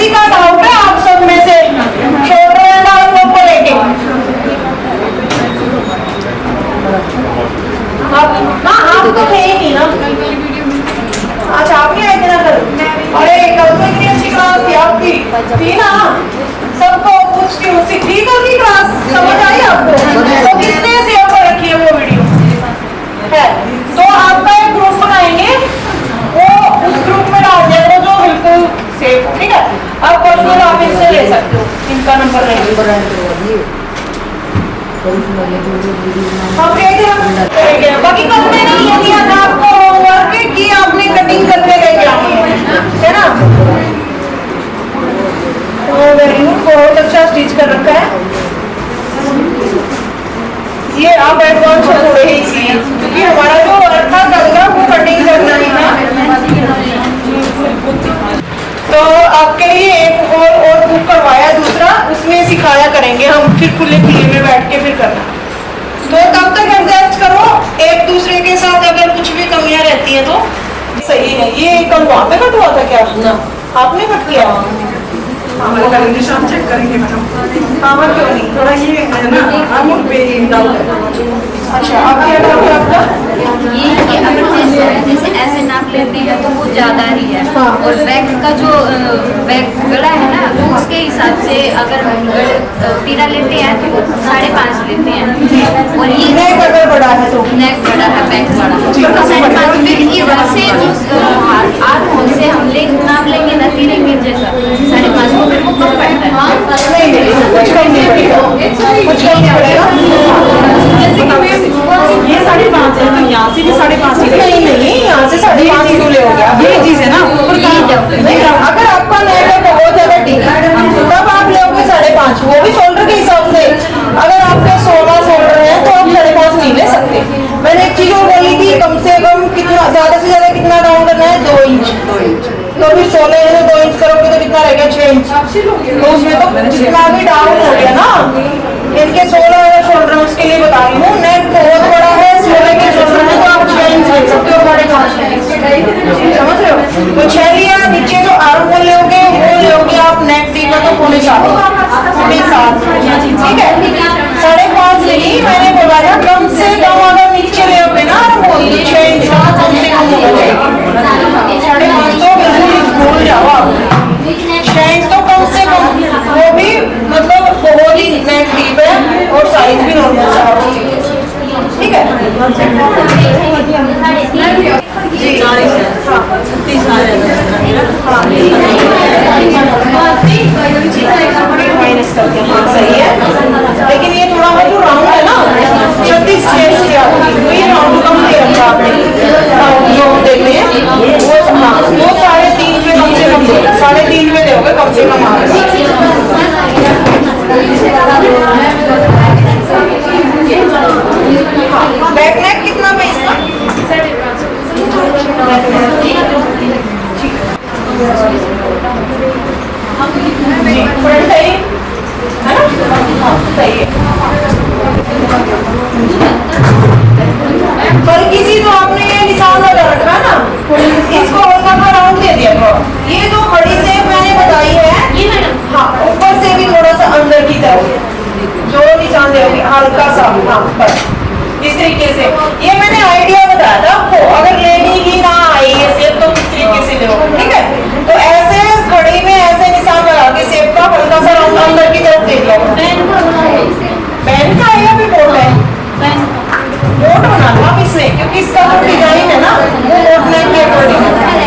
किसी का डाउट है आप सब में से शोल्डर एंड आर्म होल को लेके? आप तो थे ही नहीं ना। अच्छा आप नहीं आए थे ना कल? अरे कल तो इतनी अच्छी क्लास थी आपकी, थी ना? सबको पूछती हूँ थी कल की क्लास, समझ आई आपको? तो किसने सेव कर रखी है वो वीडियो है? तो आपका एक ग्रुप बनाएंगे, वो उस ग्रुप में डाल दिया करो जो बिल्कुल सेफ हो, ठीक है? अब क्वेश्चन आप इनसे ले सकते हो, इनका नंबर नहीं। बाकी कल मैंने ये दिया था आपको होमवर्क कि आपने कटिंग करके लेके आनी है ना? तो वेरी गुड, बहुत अच्छा स्टिच कर रखा है ये। आप एडवांस हो थोड़े ही इसलिए क्योंकि हमारा जो वर्क था कल का वो कटिंग करना ही था। तो आपके लिए एक और बुक करवाया दूसरा, उसमें सिखाया करेंगे हम, फिर खुले खुले में बैठ के फिर करना। तो तब तक एडजस्ट करो एक दूसरे के साथ, अगर कुछ भी कमियां रहती हैं तो सही है। ये कल वहाँ पे कट हुआ था क्या? ना आपने कट किया? शाम चेक करेंगे मैडम। हाँ क्यों नहीं, थोड़ा ये है ना आर्म पे डाउट है। अच्छा आप क्या डाउट है आपका? ये कि अगर जैसे ऐसे नाप लेते हैं तो वो ज्यादा ही है, और बैक का जो बैक गला है ना उसके हिसाब से अगर तीरा लेते हैं तो 5.5 लेते हैं, और ये नेक अगर बड़ा है तो नेक बड़ा है, बैक बड़ा तो 5.5। फिर ये वैसे जो आर्म होल से हम नाप लेंगे ना तीरे के जैसा 5.5 को, फिर वो कम पड़ता है। नहीं कुछ कम नहीं पड़ेगा, कुछ कम नहीं पड़ेगा। जैसे कि ये 5.5 है तो यहाँ से भी 5.5 ही नहीं यहाँ से 5.5 क्यों ले हो गया? ये चीज है ना ऊपर नहीं, अगर आपका नेक है बहुत ज्यादा ठीक है तब आप लोगे 5.5, वो भी शोल्डर के हिसाब से। अगर आपके 16 शोल्डर है तो आप 5.5 नहीं ले सकते। मैंने एक चीज और बोली थी, कम से कम कितना ज्यादा से ज्यादा कितना डाउन करना है? 2 इंच। तो फिर 16 है 2 इंच करोगे तो कितना रहेगा? 6 इंच। तो उसमें तो जितना भी डाउन हो गया ना, इनके 16 वाला शोल्डर उसके लिए बता रही हूँ। नेक बहुत बड़ा है, 16 के शोल्डर है तो आप 6 इंच ले सकते हो, 5.5 समझ रहे हो? तो 6 लिया, नीचे जो आर्म होल लोगे वो लोगे आप नेक डी का तो 7.5, ठीक है? 5.5 नहीं, मैंने बोला था कम से कम अगर नीचे लोगे ना आर्म होल 6 इंच कम से कम होना चाहिए। 5.5 तो बिल्कुल भूल जाओ आप, 6 इंच तो कम से कम, वो भी मतलब बहुत ही नेक डीप है और साइज भी नॉर्मल सा है, ठीक है? जी माइनस करके हाँ सही है, लेकिन ये थोड़ा बहुत जो राउंड है ना 36 चेस्ट के आती है, तो ये राउंड कम दे रखा आपने। जो देखते हैं वो हाँ वो 3.5 में कम से कम 3.5 में दोगे कम से कम बैक नेक कितना पे इसका? फ्रंट है ना? सही है। पर किसी तो आपने ये निशान लगा रखा है ना, इसको हल्का सा राउंड दे दिया थोड़ा। ये जो बड़ी सेप मैंने बताई है हाँ ऊपर से भी थोड़ा सा अंदर की तरफ जो निशान दोगे हल्का सा, हाँ बस इस तरीके से। ये मैंने आइडिया बताया था आपको, अगर लेने की ना आई है सेप तो किस तरीके से दोगे, ठीक है? तो ऐसे घड़ी में ऐसे निशान लगा के सेप का हल्का सा राउंड अंदर की तरफ दे दिया। बैन का है या फिर बोट है? बोट बना लो आप इसमें, क्योंकि इसका जो डिजाइन है ना वो बोट नेक के अकॉर्डिंग है।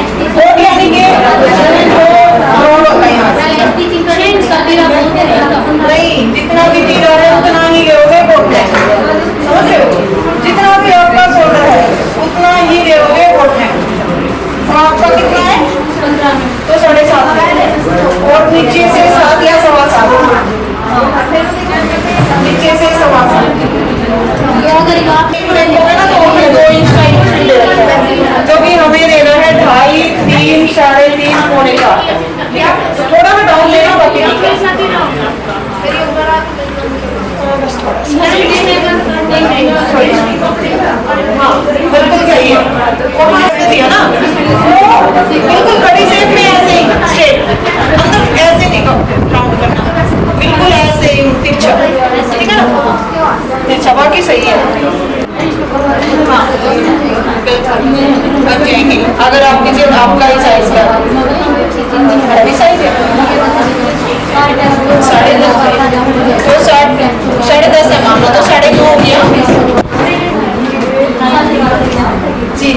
तो 10:30 है मान लो, तो 9:30 हो गया जी।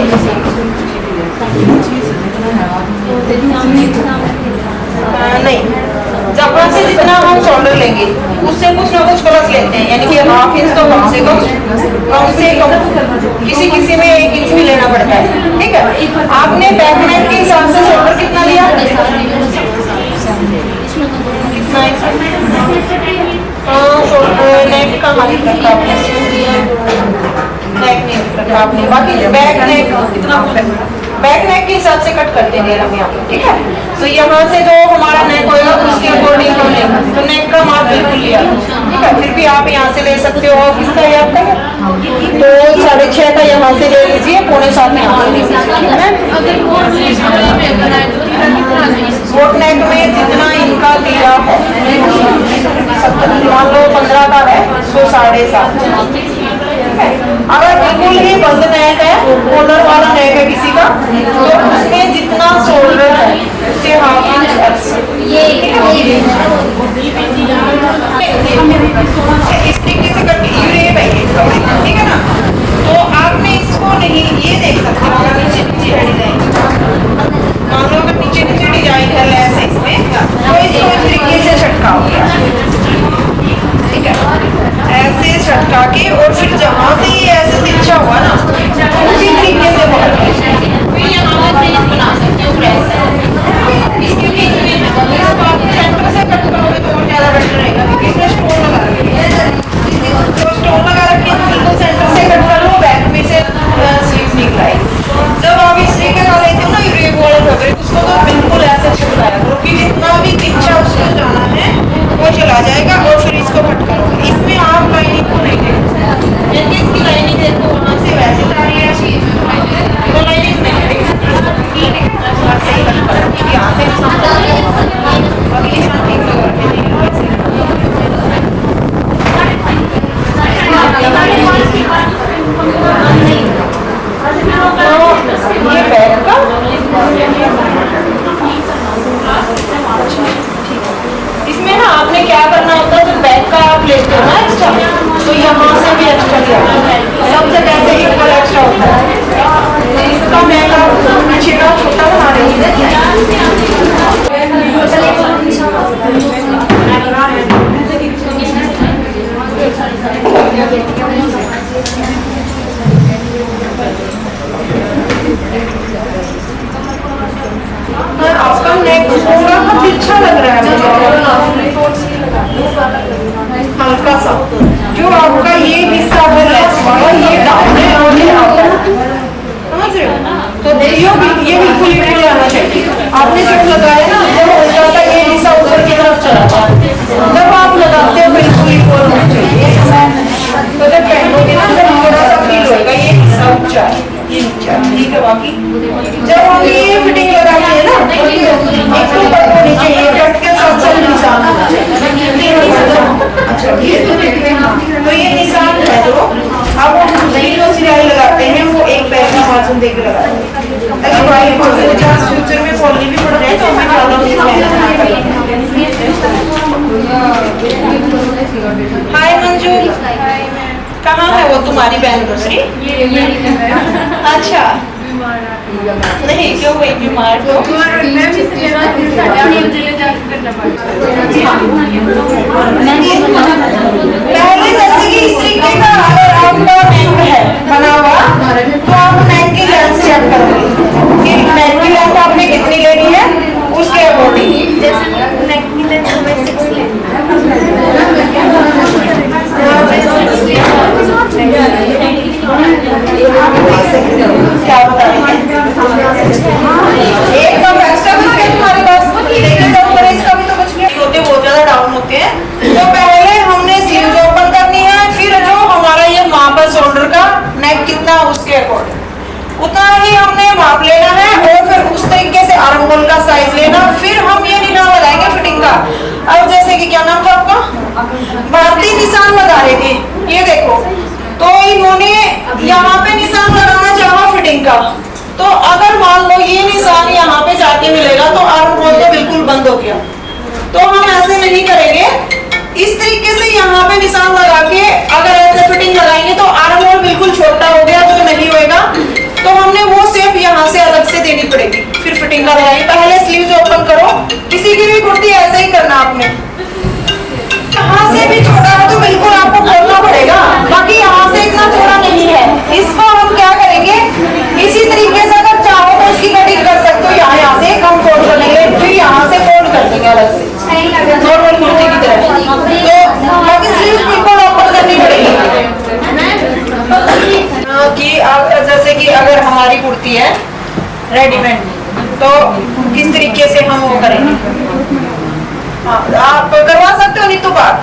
नहीं, जहाँ से जितना हम शोल्डर लेंगे उससे कुछ ना कुछ प्लस लेते हैं, यानी कि हाफ इंच तो कम से कम किसी में 1 इंच भी लेना पड़ता है। ठीक है, आपने बैक नेक के हिसाब से शोल्डर कितना लिया? कितना नेक का हाइट रखा आपने, नेक नहीं रखा आपने, बाकी बैक नेक कितना बैक नेक के हिसाब से कट करते हैं हम यहाँ पे। ठीक है, तो यहाँ से जो हमारा नेक होगा उसके अकॉर्डिंग हम लेंगे, तो नेक का माप बिल्कुल लिया। ठीक है, फिर भी आप यहाँ से ले सकते हो, किसका है आपका? तो 6.5 का यहाँ से ले लीजिए, 6.25 यहाँ से ले लीजिए। बोट नेक में जितना इनका दिया है, मान लो 15 का है तो 7.5। अगर बिल्कुल ही बंद नेक है, कॉलर वाला नेक है किसी का, तो उसमें जितना शोल्डर है उससे हाफ इंच इस तरीके से करके ठीक है ना। तो आपने इसको नहीं, ये देख सकते हो नीचे है डिजाइन, मान लो अगर नीचे डिजाइन है लेस है इसमें, तो इसको इस तरीके से छटकाओ, ठीक है, ऐसे छटका के, और फिर जहाँ से ये ऐसे तिरछा हुआ ना उसी तरीके से फिर यहाँ पे बना सकते हो प्रेस। इसके बीच में इसको आप सेंटर से कट करोगे तो और ज़्यादा बेटर रहेगा, क्योंकि इसमें स्टोन लगा रखे हैं, तो स्टोन लगा रखे हैं, बिल्कुल सेंटर से कट कर लो, बैक में से स्लीव निकल आएगी। जब आप इस तरीके का लेते हो ना यूरेब वाला फैब्रिक, उसको तो बिल्कुल ऐसे छिपकाया करो कि जितना भी तिरछा उसको जाना है वो चला जाएगा, और फिर इसको कट करोगे। इसमें आप लाइनिंग को नहीं देखो, जैसे इसकी लाइनिंग देखो वहाँ से वैसे जा रही है, तो लाइनिंग नहीं देखो, सही कट करो, यहाँ से बाकी निशान ठीक लगा ये बैक का इसमें ना आपने क्या करना होता है, जब बैक का आप लेते हो ना एक्स्ट्रा, तो यहाँ से भी एक्स्ट्रा लिया सबसे कैसे इक्वल एक्स्ट्रा होता है, इसका मैं पीछे का छोटा बना रही आपका नेक थोड़ा सा तिरछा लग रहा है हल्का सा, जो आपका ये हिस्सा है लेस वाला, ये डाउन है और ये अप है, समझ रहे हो? तो ये बिल्कुल इक्वल आना चाहिए। आपने जब लगाया ना, जब हो जाता है ये हिस्सा ऊपर की तरफ चला जाता है, जब आप लगाते हो बिल्कुल इक्वल होना चाहिए। तो जब पहनोगे ना तो थोड़ा सा फील होगा ये हिस्सा ऊंचा है, ये नीचा है, ठीक है। बाकी जब हम ये फिटिंग लगाते हैं ना, एक तो ऊपर होनी चाहिए, कट के साथ साथ निशान होना चाहिए। अच्छा, तो ये निशान है जो अब हम दूसरी जो सिलाई लगाते हैं वो एक पैर का मार्जिन देकर लगाते हैं, ताकि भाई फ्यूचर में फॉलनी भी पड़ जाए तो हमें ज़्यादा। हाय मंजू, कहाँ है वो तुम्हारी बहन दूसरी? अच्छा, नहीं क्यों हुई बीमार? तो पहले जैसे कि इस तरीके का अगर आपका नेक है बना हुआ, तो आप नेक की लेंथ चेक करोगे कि नेक की लेंथ आपने कितनी लेनी है, उसके अकॉर्डिंग। जैसे नेक की लेंथ हमें 6 लेनी क्या बता रहे हैं? एक कम एक्स्ट्रा बच गया तुम्हारे पास, लेकिन जब इसका भी तो बच गया, होते बहुत ज्यादा डाउन होते हैं। तो पहले हमने स्लीव्स ओपन करनी है, फिर जो हमारा ये माप है शोल्डर का, नेक कितना उसके अकॉर्डिंग उतना ही हमने माप लेना है, और फिर उस तरीके से आर्म होल का साइज लेना, फिर हम ये निशान लगाएंगे फिटिंग का। अब जैसे कि क्या नाम था आपका? भारतीय निशान लगा रहे थे, ये देखो, तो इन्होंने यहाँ पे निशान लगाना चाहा फिटिंग का, तो अगर मान लो ये निशान यहाँ पे जाके मिलेगा तो आर्म होल तो बिल्कुल बंद हो गया, तो हम ऐसे नहीं करेंगे। इस तरीके से यहाँ पे निशान लगा के अगर ऐसे फिटिंग लगाएंगे तो आर्म होल बिल्कुल छोटा हो गया, जो नहीं होएगा। तो हमने वो शेप यहाँ से अलग से देनी पड़ेगी, फिर फिटिंग का लगाएंगे। पहले स्लीव्स ओपन करो, किसी की भी कुर्ती ऐसे ही करना आपने। यहाँ से भी छोटा है तो बिल्कुल आपको खोलना पड़ेगा, बाकी यहाँ से इतना छोटा नहीं है। इसको हम क्या करेंगे, इसी तरीके से अगर चाहो तो इसकी कटिंग कर सकते हो। यहाँ से हम फोल्ड कर लेंगे, फिर यहाँ से फोल्ड कर देंगे अलग से, नॉर्मल कुर्ती की तरह। तो बाकी स्लीव्स बिल्कुल ओपन करनी पड़ेगी। कि जैसे कि अगर हमारी कुर्ती है रेडीमेड, तो किस तरीके से हम वो करेंगे। हाँ, आप करवा सकते हो नीतू बात।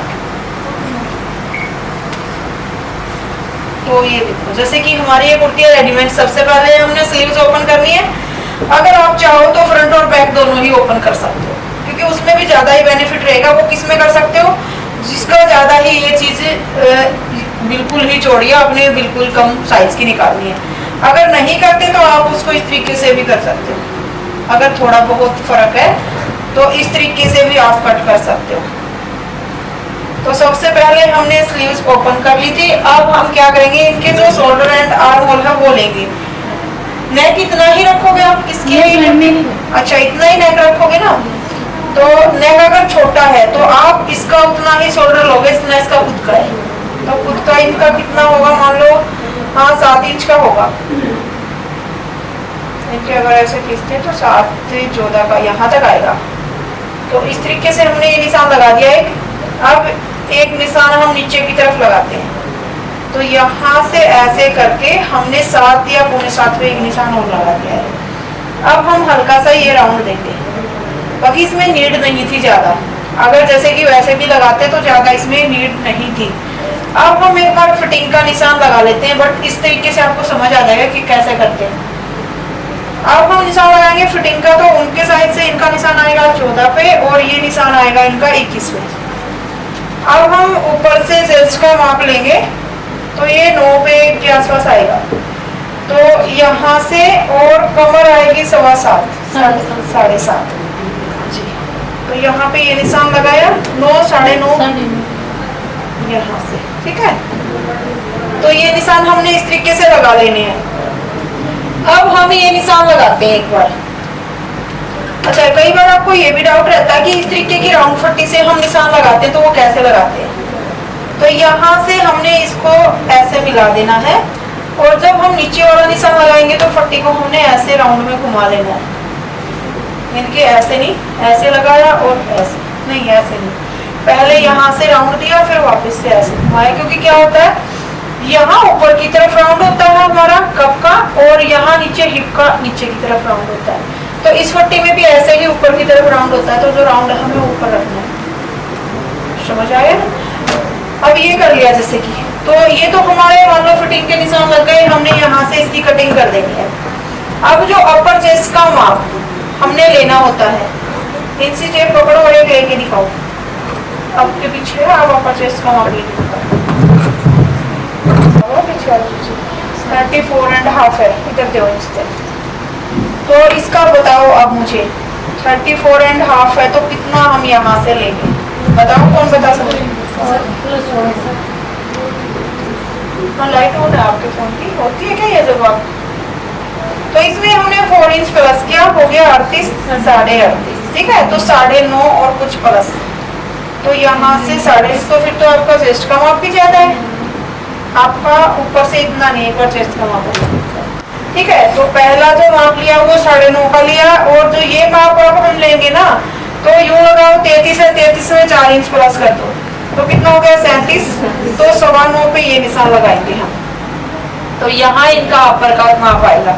तो ये देखो, जैसे कि हमारी ये कुर्ती है रेडीमेड, सबसे पहले हमने स्लीव्स ओपन करनी है। अगर आप चाहो तो फ्रंट और बैक दोनों ही ओपन कर सकते हो, क्योंकि उसमें भी ज्यादा ही बेनिफिट रहेगा। वो किस में कर सकते हो, जिसका ज्यादा ही ये चीज बिल्कुल ही चौड़ी है, अपने बिल्कुल कम साइज की निकालनी है। अगर नहीं करते तो आप उसको इस तरीके से भी कर सकते हो। अगर थोड़ा बहुत फर्क है तो इस तरीके से भी आप कट कर सकते हो। तो सबसे पहले हमने स्लीव्स ओपन कर ली थी। अब हम क्या करेंगे, इनके जो शोल्डर एंड आर्म होल है वो लेंगे। नेक इतना ही रखोगे आप इसकी? अच्छा, इतना ही नेक रखोगे ना। तो नेक अगर छोटा है तो आप इसका उतना ही शोल्डर लोगे जितना इसका खुद का है। तो खुद का इनका कितना होगा, मान लो हाँ 7 इंच का होगा। इनके अगर ऐसे खींचते तो 7 से 14 का यहाँ तक आएगा। तो इस तरीके से हमने ये निशान लगा दिया एक। अब एक निशान हम नीचे की तरफ लगाते हैं। तो यहाँ से ऐसे करके हमने 7 या 7.25 पे एक निशान और लगा दिया है। अब हम हल्का सा ये राउंड देंगे, बाकी इसमें नीड नहीं थी ज्यादा। अगर जैसे कि वैसे भी लगाते तो ज्यादा इसमें नीड नहीं थी। अब हम एक बार फिटिंग का निशान लगा लेते हैं, बट इस तरीके से आपको समझ आ जाएगा कि कैसे करते हैं। अब हम निशान लगाएंगे फिटिंग का, तो उनके साइड से इनका निशान आएगा 14 पे और ये निशान आएगा इनका 21 पे। अब हम ऊपर से चेस्ट का माप लेंगे, तो ये 9 पे के आसपास आएगा। तो यहाँ से और कमर आएगी 7.25 7.5 जी। तो यहाँ पे ये निशान लगाया 9 9.5 यहाँ से, ठीक है। तो ये निशान हमने इस तरीके से लगा लेने हैं। अब हम ये निशान लगाते हैं एक बार। अच्छा, कई बार आपको ये भी डाउट रहता है कि इस तरीके की राउंड फट्टी से हम निशान लगाते हैं तो वो कैसे लगाते हैं। तो यहाँ से हमने इसको ऐसे मिला देना है, और जब हम नीचे वाला निशान लगाएंगे तो फट्टी को हमने ऐसे राउंड में घुमा लेना है। इनके ऐसे नहीं, ऐसे लगाया और ऐसे नहीं, ऐसे नहीं। पहले यहाँ से राउंड दिया, फिर वापस से ऐसे घुमाया। क्योंकि क्या होता है, यहाँ ऊपर की तरफ राउंड होता है हमारा कप का, और यहाँ नीचे हिप का नीचे की तरफ राउंड होता है। तो इस फट्टी में भी ऐसे ही ऊपर की तरफ राउंड होता है। तो जो राउंड हमें ऊपर रखना है, समझ आया। अब ये कर लिया जैसे कि, तो ये तो हमारे मान लो फिटिंग के निशान लग गए। हमने यहाँ से इसकी कटिंग कर देनी है। अब जो अपर चेस्ट का माप हमने लेना होता है, इंची टेप पकड़ो और एक लेके दिखाओ। आपके पीछे है, आप अपर चेस्ट का माप लेके 34.5 है, इधर दो इंच तक। तो इसका बताओ अब मुझे, 34.5 है तो कितना हम यहाँ से लेंगे, बताओ, कौन बता सकते हैं? लाइट ऑन है आपके फोन की, होती है क्या ये जवाब? तो इसमें हमने 4 इंच प्लस किया, हो गया 38, 38.5, ठीक है। तो 9.5 और कुछ प्लस, तो यहाँ से 3.5। तो फिर तो आपका चेस्ट का माप भी ज्यादा है, आपका ऊपर से इतना नहीं, एक बार चेस्ट का माप है, ठीक है। तो पहला जो माप लिया वो 9.5 का लिया, और जो ये माप अब हम लेंगे ना, तो यूं लगाओ 33 है, 33 में 4 इंच प्लस कर दो, तो कितना हो गया 37। तो 9.25 पे ये निशान लगाएंगे हम। तो यहाँ इनका अपर का माप आएगा।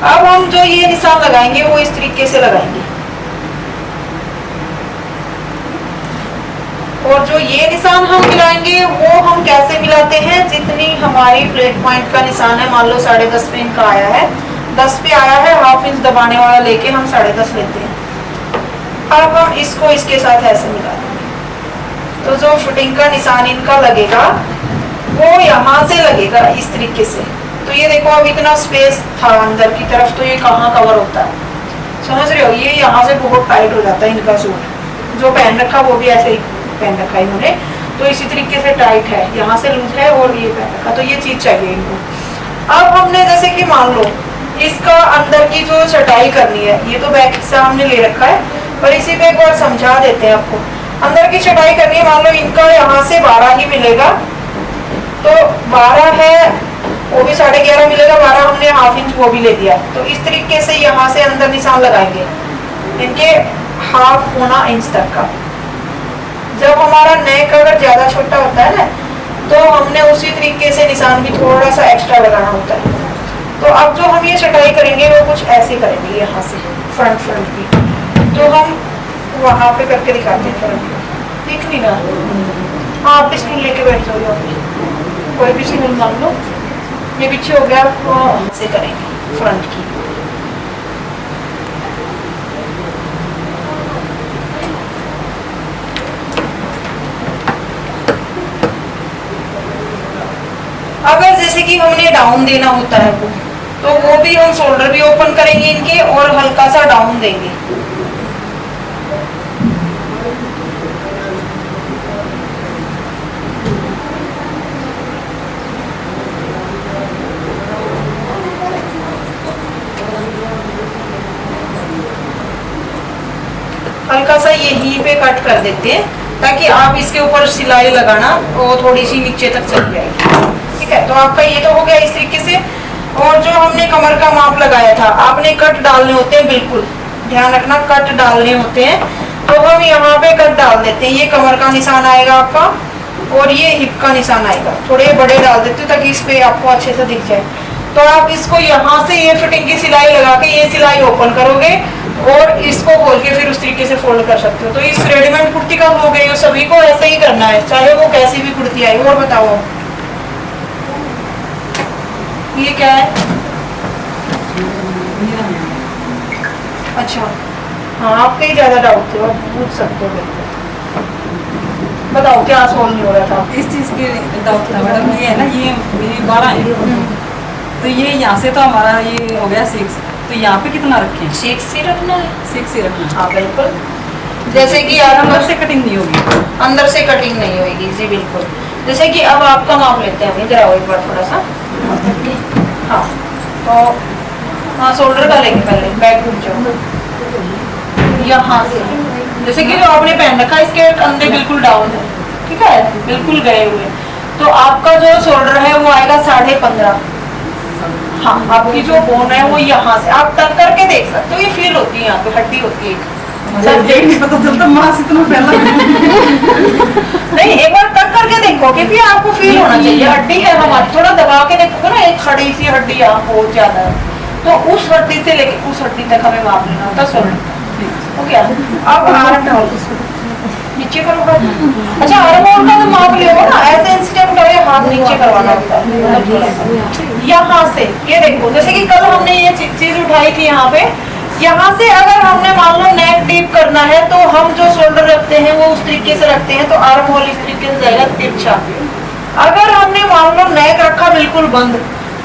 अब हम जो ये निशान लगाएंगे वो इस तरीके से लगाएंगे, और जो ये निशान हम मिलाएंगे वो हम कैसे मिलाते हैं, जितनी हमारी प्लेट पॉइंट का निशान है, मान लो 10.5 पे इनका आया है, 10 पे आया है, हाफ इंच दबाने वाला लेके हम 10.5 लेते हैं। अब हम इसको इसके साथ ऐसे मिला देंगे। तो जो फिटिंग का निशान इनका लगेगा वो यहाँ से लगेगा इस तरीके से। तो ये देखो, अब इतना स्पेस था अंदर की तरफ, तो ये कहाँ कवर होता है, समझ रहे हो। ये यहाँ से बहुत टाइट हो जाता है इनका सूट, जो पहन रखा वो भी ऐसे ही पहन रखा है इन्होंने, तो इसी तरीके से टाइट है, यहाँ से लूज है और ये पहन रखा, तो ये चीज चाहिए इनको। अब हमने जैसे कि मान लो इसका अंदर की जो चटाई करनी है, ये तो बैक हिस्सा हमने ले रखा है, पर इसी पे एक बार समझा देते हैं आपको। अंदर की चटाई करनी है, मान लो इनका यहाँ से 12 ही मिलेगा, तो 12 है, वो भी 11.5 मिलेगा, 12 हमने ½ इंच वो भी ले दिया, तो इस तरीके से यहाँ से अंदर निशान लगाएंगे इनके ½ इंच तक का। जब हमारा नेक अगर ज्यादा छोटा होता है ना, तो हमने उसी तरीके से निशान भी थोड़ा सा एक्स्ट्रा लगाना होता है। तो अब जो हम ये चटाई करेंगे वो कुछ ऐसे करेंगे, यहाँ से फ्रंट की, तो हम वहां पे करके दिखाते हैं फ्रंट में, दिख नहीं रहा। हाँ, आप स्टूल लेके बैठ जाओ, कोई भी स्टूल मान लो, ये पीछे हो गया, आप से करेंगे फ्रंट की। अगर जैसे कि हमने डाउन देना होता है वो, तो वो भी हम शोल्डर भी ओपन करेंगे इनके और हल्का सा डाउन देंगे। हल्का सा यहीं पे कट कर देते हैं, ताकि आप इसके ऊपर सिलाई लगाना वो थोड़ी सी नीचे तक चल जाएगी। ठीक है, तो आपका ये तो हो गया इस तरीके से। और जो हमने कमर का माप लगाया था, आपने कट डालने होते हैं, बिल्कुल ध्यान रखना, कट डालने होते हैं, तो हम यहाँ पे कट डाल देते हैं। ये कमर का निशान आएगा आपका और ये हिप का निशान आएगा, थोड़े बड़े डाल देते हो ताकि इस पे आपको अच्छे से दिख जाए। तो आप इसको यहाँ से ये फिटिंग की सिलाई लगा के ये सिलाई ओपन करोगे और इसको खोल के फिर उस तरीके से फोल्ड कर सकते हो। तो इस रेडीमेड कुर्ती का हो गई, सभी को ऐसे ही करना है, चाहे वो कैसी भी कुर्ती आई। और बताओ ये क्या है? अच्छा, हाँ, आपके ही ज्यादा डाउट थे, आप पूछ सकते हो। बताओ क्या सॉल्व नहीं हो रहा था? इस चीज की डाउट था मैडम, ये है ना, ये मेरी 12 है, तो ये यहाँ से तो हमारा ये हो गया 6, तो यहाँ पे कितना रखें? 6 ही रखना है। 6 ही रखना। हाँ बिल्कुल, जैसे कि अंदर से कटिंग नहीं होगी, अंदर से कटिंग नहीं होगी जी, बिल्कुल। जैसे कि अब आपका माप लेते हैं, इधर आओ एक बार थोड़ा सा। हाँ, तो हाँ, शोल्डर का लेंगे पहले, बैक घूम जाओ यहाँ से। जैसे कि जो आपने पहन रखा है, इसके कंधे बिल्कुल डाउन है, ठीक है, बिल्कुल गए हुए, तो आपका जो शोल्डर है वो आएगा 15.5। हाँ, आपकी जो बोन है वो यहाँ से, आप टक करके देख सकते हो, ये फील होती है, यहाँ पे हड्डी होती है ये नहीं पता चलता मास इतना फैला नहीं, एक बार टक करके देखो, क्योंकि आपको फील होना चाहिए, हड्डी है हमारी, थोड़ा दबा के देखोगे ना, एक खड़ी सी हड्डी यहाँ बहुत ज्यादा है, तो उस हड्डी से लेके उस हड्डी तक हमें माप लेना होता है शोल्डर। हो गया, अब आर्म डालो, नीचे करो हाथ। अच्छा, आर्म होल का तो माप ले ना, ऐसे इंस्टेंट उठाओ, हाथ नीचे करवाना होता है यहाँ से। ये देखो, जैसे कि कल हमने ये चीज उठाई थी यहाँ पे, यहाँ से अगर हमने मान लो नेक डीप करना है, तो हम जो शोल्डर रखते हैं वो उस तरीके से रखते हैं, तो आर्म होल इस तरीके से जाएगा तिरछा। अगर हमने मान लो नेक रखा बिल्कुल बंद,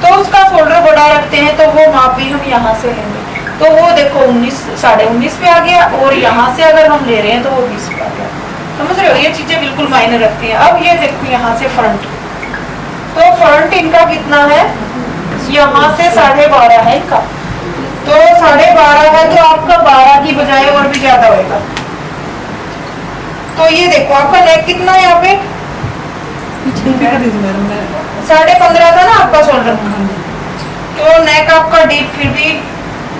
तो उसका शोल्डर बड़ा रखते हैं, तो वो माप भी हम यहाँ से लेंगे, तो वो देखो 19, 19.5 पे आ गया, और यहाँ से अगर हम ले रहे हैं तो वो 20 पे आ गया। समझ रहे हो, ये चीजें बिल्कुल मायने रखती हैं। अब ये देखो यहाँ से फ्रंट, तो फ्रंट इनका कितना है, यहाँ से 12.5 है इनका, तो 12.5 है, तो आपका 12 की बजाय और भी ज्यादा होगा। तो ये देखो आपका नेक कितना है यहाँ पे, 15.5 था ना आपका शोल्डर, तो नेक आपका डीप फिर भी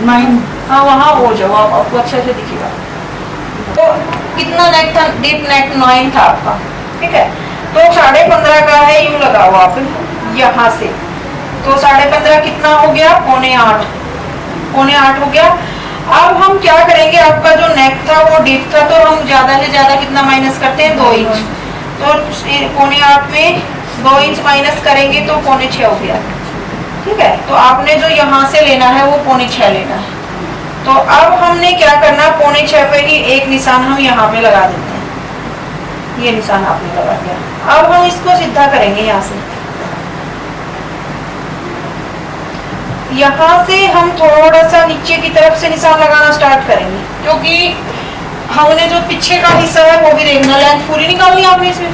9। हाँ, वहाँ हो जाओ आप, आपको अच्छे से दिखेगा। तो कितना नेक था, डीप नेक 9 था आपका, ठीक है, तो 15.5 का है, यूं लगाओ आप यहाँ से, तो 15.5 कितना हो गया, 7.25, 7.25 हो गया। अब हम क्या करेंगे, आपका जो नेक था वो डीप था, तो हम ज्यादा से ज्यादा कितना माइनस करते हैं, 2 इंच, तो 7.25 में 2 इंच माइनस करेंगे तो 6.25 हो गया, ठीक है। तो आपने जो यहाँ से लेना है वो 6.25 लेना है। तो अब हमने क्या करना, 6.25 पे ही एक निशान हम यहाँ पे लगा देते हैं, ये निशान आपने लगा दिया। अब हम इसको सीधा करेंगे, यहाँ से, यहाँ से हम थोड़ा सा नीचे की तरफ से निशान लगाना स्टार्ट करेंगे, क्योंकि हमने जो पीछे का हिस्सा है वो भी देखना, लेंथ पूरी निकालनी है आपने इसमें।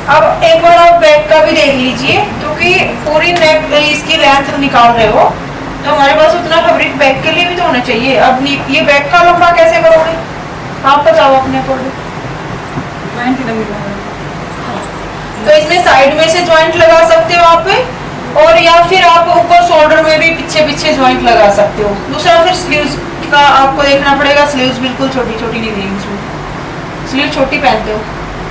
अब एक बार आप बैक का भी देख लीजिए, क्योंकि पूरी नेक इसकी लेंथ निकाल रहे हो तो हमारे पास उतना फैब्रिक बैक के लिए भी तो होना चाहिए। अब ये बैक का लंबा कैसे करोगे, आप बताओ अपने अकॉर्डिंग। तो इसमें साइड में से ज्वाइंट लगा सकते हो आप, और या फिर आप ऊपर शोल्डर में भी पीछे पीछे ज्वाइंट लगा सकते हो। दूसरा फिर स्लीव्स का आपको देखना पड़ेगा, स्लीव्स बिल्कुल छोटी छोटी नहीं देंगे, इसमें स्लीव छोटी पहनते हो,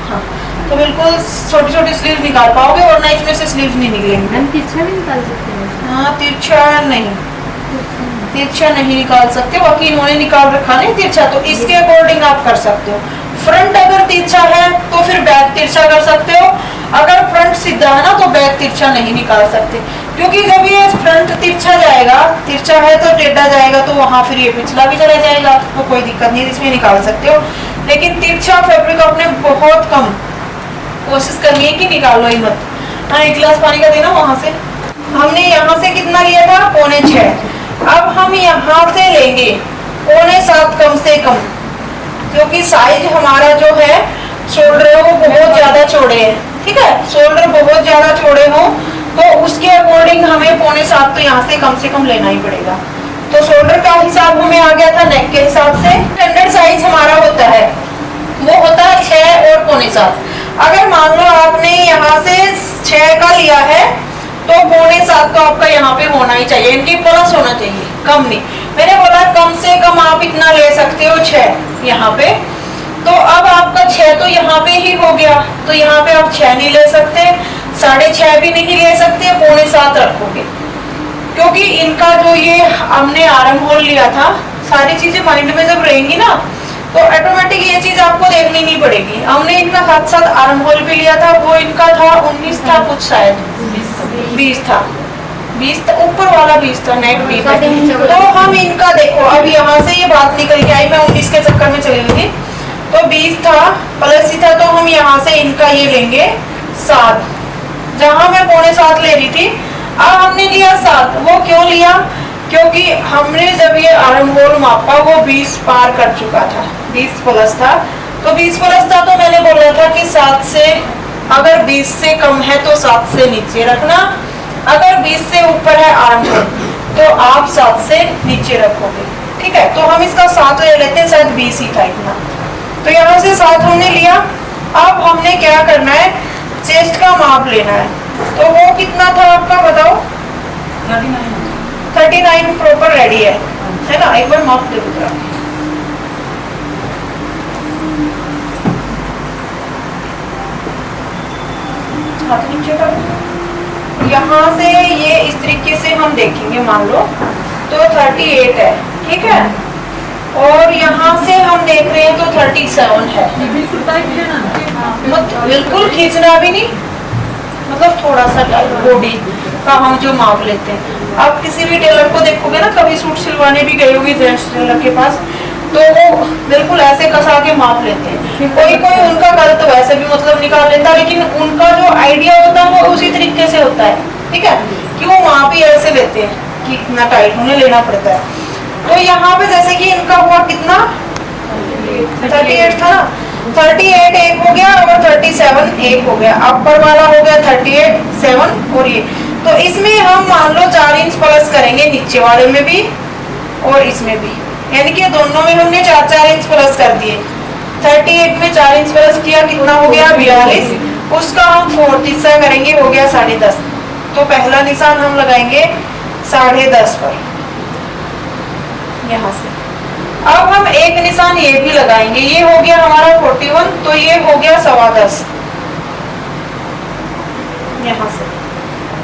हाँ तो बिल्कुल छोटी छोटी स्लीव निकाल पाओगे, और ना इसमें से स्लीव नहीं निकलेंगे। हम तिरछा भी निकाल सकते हैं। हाँ तिरछा नहीं, तिरछा नहीं निकाल सकते, बाकी इन्होंने निकाल रखा नहीं तिरछा, तो इसके अकॉर्डिंग आप कर सकते हो। फ्रंट अगर तिरछा है तो फिर बैक तिरछा कर सकते हो, अगर फ्रंट सीधा है ना तो बैक तिरछा नहीं निकाल सकते, क्योंकि जब ये फ्रंट तिरछा जाएगा, तिरछा है तो टेढ़ा जाएगा, तो वहां फिर ये पिछला भी चला जाएगा, तो कोई दिक्कत नहीं, इसमें निकाल सकते हो। लेकिन तिरछा फैब्रिक आपने बहुत कम कोशिश करनी है कि निकालो ही मत। हाँ एक गिलास पानी का देना वहां से। हमने यहाँ से कितना लिया था, 6.25, अब हम यहाँ से लेंगे 7.25 कम से कम, क्योंकि साइज हमारा जो है शोल्डर वो बहुत ज्यादा चौड़े हैं, ठीक है, शोल्डर बहुत ज्यादा चौड़े हो तो उसके अकॉर्डिंग हमें 7.25 तो यहाँ से कम लेना ही पड़ेगा। तो शोल्डर का हिसाब हमें आ गया था नेक के हिसाब से। स्टैंडर्ड साइज हमारा होता है वो होता है 6 और 7.25। अगर मान लो आपने यहाँ से 6 का लिया है तो 7.25 तो आपका यहाँ पे होना ही चाहिए, इनकी प्लस होना चाहिए, कम नहीं। मैंने बोला कम से कम आप इतना ले सकते हो 6 यहाँ पे, तो अब आपका 6 तो यहाँ पे ही हो गया, तो यहाँ पे आप 6 नहीं ले सकते, 6.5 भी नहीं ले सकते, 7.25 रखोगे, क्योंकि इनका जो ये हमने आर्म होल लिया था, सारी चीजें माइंड में जब रहेंगी ना तो ऑटोमेटिक ये चीज आपको देखनी नहीं पड़ेगी। हमने इनका साथ साथ आर्म होल भी लिया था, वो इनका था 19 था कुछ, शायद 20 था, 20 ऊपर वाला 20 था, नेक डीप है। तो हम इनका देखो, अब यहाँ से ये बात निकल के आई, मैं 19 के चक्कर में चली गई, तो 20 था प्लस ही था, तो हम यहाँ से इनका ये लेंगे 7, जहां मैं 7.25 ले रही थी, अब हमने लिया 7। वो क्यों लिया, क्योंकि हमने जब ये आर्म होल मापा वो 20 पार कर चुका था, 20 प्लस था, तो 20 प्लस था, तो मैंने बोला था कि 7 से, अगर 20 से कम है तो 7 से नीचे रखना, अगर 20 से ऊपर है आर्म होल तो आप 7 से नीचे रखोगे, ठीक है। तो हम इसका 7 ले लेते हैं, शायद 20 ही था इतना, तो यहाँ से 7 हमने लिया। अब हमने क्या करना है, चेस्ट का माप लेना है, तो वो कितना था आपका बताओ, 39 प्रॉपर रेडी है ना, एक बार माप दे दो। हाथ नीचे कर, यहाँ से ये इस तरीके से हम देखेंगे, मान लो तो 38 है, ठीक है, और यहाँ से हम देख रहे हैं तो 37 है। बिल्कुल खींचना भी नहीं, मतलब थोड़ा सा बॉडी का हम जो माप लेते हैं। आप किसी भी टेलर को देखोगे ना, कभी सूट सिलवाने भी गए होगी जेंट्स टेलर के पास, तो वो बिल्कुल ऐसे कसा के माप लेते हैं। कोई कोई उनका गलत वैसे भी मतलब निकाल लेता है, लेकिन उनका जो आइडिया होता है वो उसी तरीके से होता है, ठीक है, कि वो माप ही ऐसे लेते हैं कि इतना टाइट उन्हें लेना पड़ता है। तो यहाँ पे जैसे कि इनका हुआ कितना, 38 था ना, 38 एक हो गया और 37 एक हो गया, अपर वाला हो गया 38 7, और ये तो इसमें हम मान लो 4 इंच प्लस करेंगे, नीचे वाले में भी और इसमें भी, यानी कि दोनों में हमने 4 इंच प्लस कर दिए। 38 में 4 इंच प्लस किया, कितना हो गया 42, उसका हम 4th हिस्सा करेंगे, हो गया 10.5। तो पहला निशान हम लगाएंगे 10.5 पर यहाँ से। अब हम एक निशान ये भी लगाएंगे, ये हो गया हमारा 41, तो ये हो गया 10.25 यहाँ से,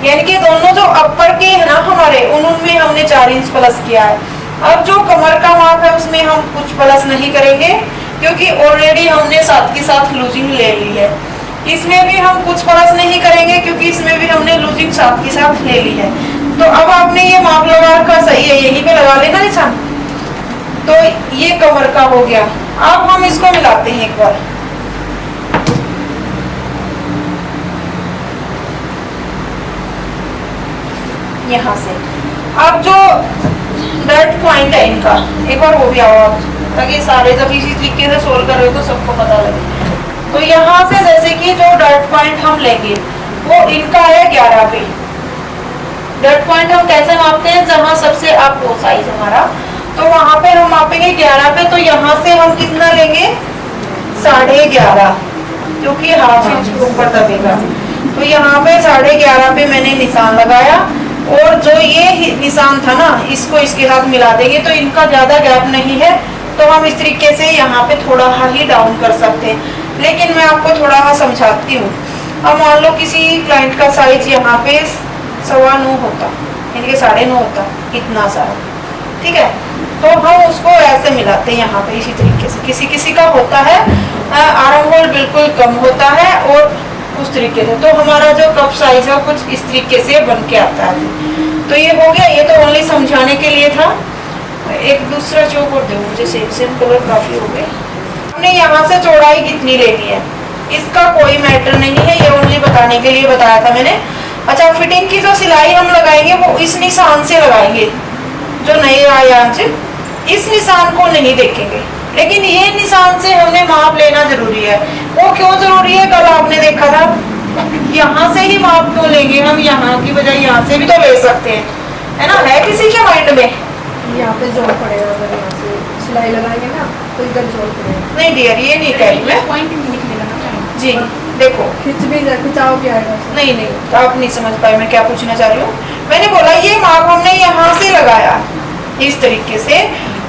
यानी कि दोनों जो अपर के है ना हमारे, उनमें हमने 4 इंच प्लस किया है। अब जो कमर का माप है उसमें हम कुछ प्लस नहीं करेंगे, क्योंकि ऑलरेडी हमने साथ के साथ लूजिंग ले ली है। इसमें भी हम कुछ प्लस नहीं करेंगे, क्योंकि इसमें भी हमने लूजिंग साथ के साथ ले ली है। तो अब आपने ये माप लगा रखा, सही है, यहीं पे लगा लेना निशान। तो ये कमर का हो गया। अब हम इसको मिलाते हैं एक बार, यहाँ से। अब जो डर्ट पॉइंट है इनका, एक बार वो भी आओ आप, ताकि सारे जब इसी तरीके से सोल्व कर रहे हो तो सबको पता लगे। तो यहाँ से जैसे कि जो डॉट पॉइंट हम लेंगे वो इनका है 11 पे। डॉट पॉइंट हम कैसे मापते हैं, जहाँ सबसे अप हो साइज हमारा, तो वहां पे हम मापेंगे 11 पे। तो यहाँ से हम कितना लेंगे 11.5, क्योंकि हाफ इंच के ऊपर दबेगा। तो यहाँ पे 11.5 पे मैंने निशान लगाया, और जो ये निशान था ना इसको इसके साथ मिला देंगे, तो इनका ज्यादा गैप नहीं है, तो हम इस तरीके से यहाँ पे थोड़ा ही डाउन कर सकते हैं। लेकिन मैं आपको थोड़ा समझाती हूँ। अब मान लो किसी क्लाइंट का साइज यहाँ पे 9.25 होता, इनके 9.5 होता, इतना सारा, ठीक है, तो हम उसको ऐसे मिलाते हैं यहाँ पे इसी तरीके से। किसी किसी का होता है आर्म होल बिल्कुल कम होता है और उस तरीके से, तो हमारा जो कप साइज है कुछ इस तरीके से बन के आता है। तो ये हो गया, ये तो ओनली समझाने के लिए था। एक दूसरा चौक और दो मुझे, सेम कलर काफी हो गए। हमने यहाँ से चौड़ाई कितनी लेनी है इसका कोई मैटर नहीं है, ये ओनली बताने के लिए बताया था मैंने। अच्छा, फिटिंग की जो सिलाई हम लगाएंगे वो इस निशान से लगाएंगे, जो नए आयाम से, इस निशान को नहीं देखेंगे, लेकिन ये निशान से हमने माप लेना जरूरी है। वो क्यों जरूरी है, कल आपने देखा था, यहाँ से ही माप क्यों लेंगे हम, यहाँ की बजाय यहाँ से भी तो ले सकते हैं, है ना। है किसी के माइंड में यहाँ पे जोड़ पड़ेगा, अगर यहाँ से सिलाई लगाएंगे ना तो इधर जोड़ पड़ेगा। नहीं डियर, ये नहीं कह रही मैं, पॉइंट नहीं निकलेगा ना जी देखो, खिंचाव क्या है, नहीं नहीं आप नहीं समझ पाए मैं क्या पूछना चाह रही हूँ। मैंने बोला ये माप हमने यहाँ से लगाया इस तरीके से,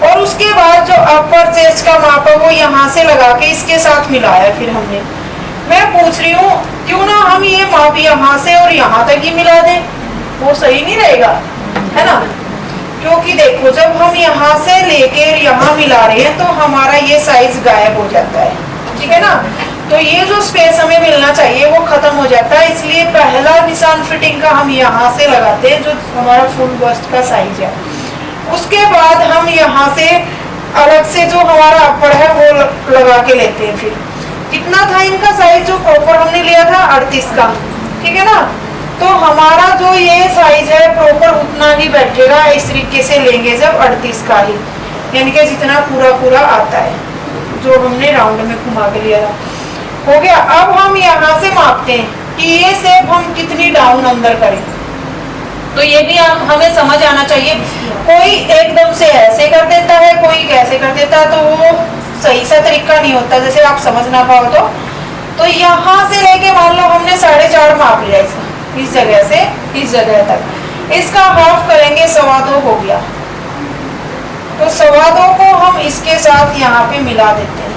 और उसके बाद जो अपर चेस्ट का माप है वो यहाँ से लगा के इसके साथ मिलाया फिर हमने। मैं पूछ रही हूँ क्यों ना हम ये माप यहाँ से और यहाँ तक ही मिला दें, वो सही नहीं रहेगा, है ना। क्योंकि देखो जब हम यहाँ से लेके यहाँ मिला रहे हैं तो हमारा ये साइज गायब हो जाता है, ठीक है ना। तो ये जो स्पेस हमें मिलना चाहिए वो खत्म हो जाता है, इसलिए पहला निशान फिटिंग का हम यहाँ से लगाते हैं जो हमारा फुल बस्ट का साइज है। उसके बाद हम यहाँ से अलग से जो हमारा अपर है वो लगा के लेते हैं। फिर कितना था इनका साइज जो प्रॉपर हमने लिया था 38 का, ठीक है ना। तो हमारा जो ये साइज है प्रॉपर उतना ही बैठेगा, इस तरीके से लेंगे जब 38 का ही, यानी कि जितना पूरा आता है जो हमने राउंड में घुमा के लिया था। हो गया। अब हम यहाँ से मापते हैं कि ये शेप हम कितनी डाउन अंदर करें, तो ये भी हमें समझ आना चाहिए। कोई एकदम से ऐसे कर देता है, कोई कैसे कर देता है, तो वो सही सा तरीका नहीं होता, जैसे आप समझ ना पाओ तो यहाँ से लेके मान लो हमने 4.5 माप लिया इसका, इस जगह से इस जगह तक, इसका हाफ करेंगे 2.25 हो गया, तो 2.25 को हम इसके साथ यहाँ पे मिला देते हैं।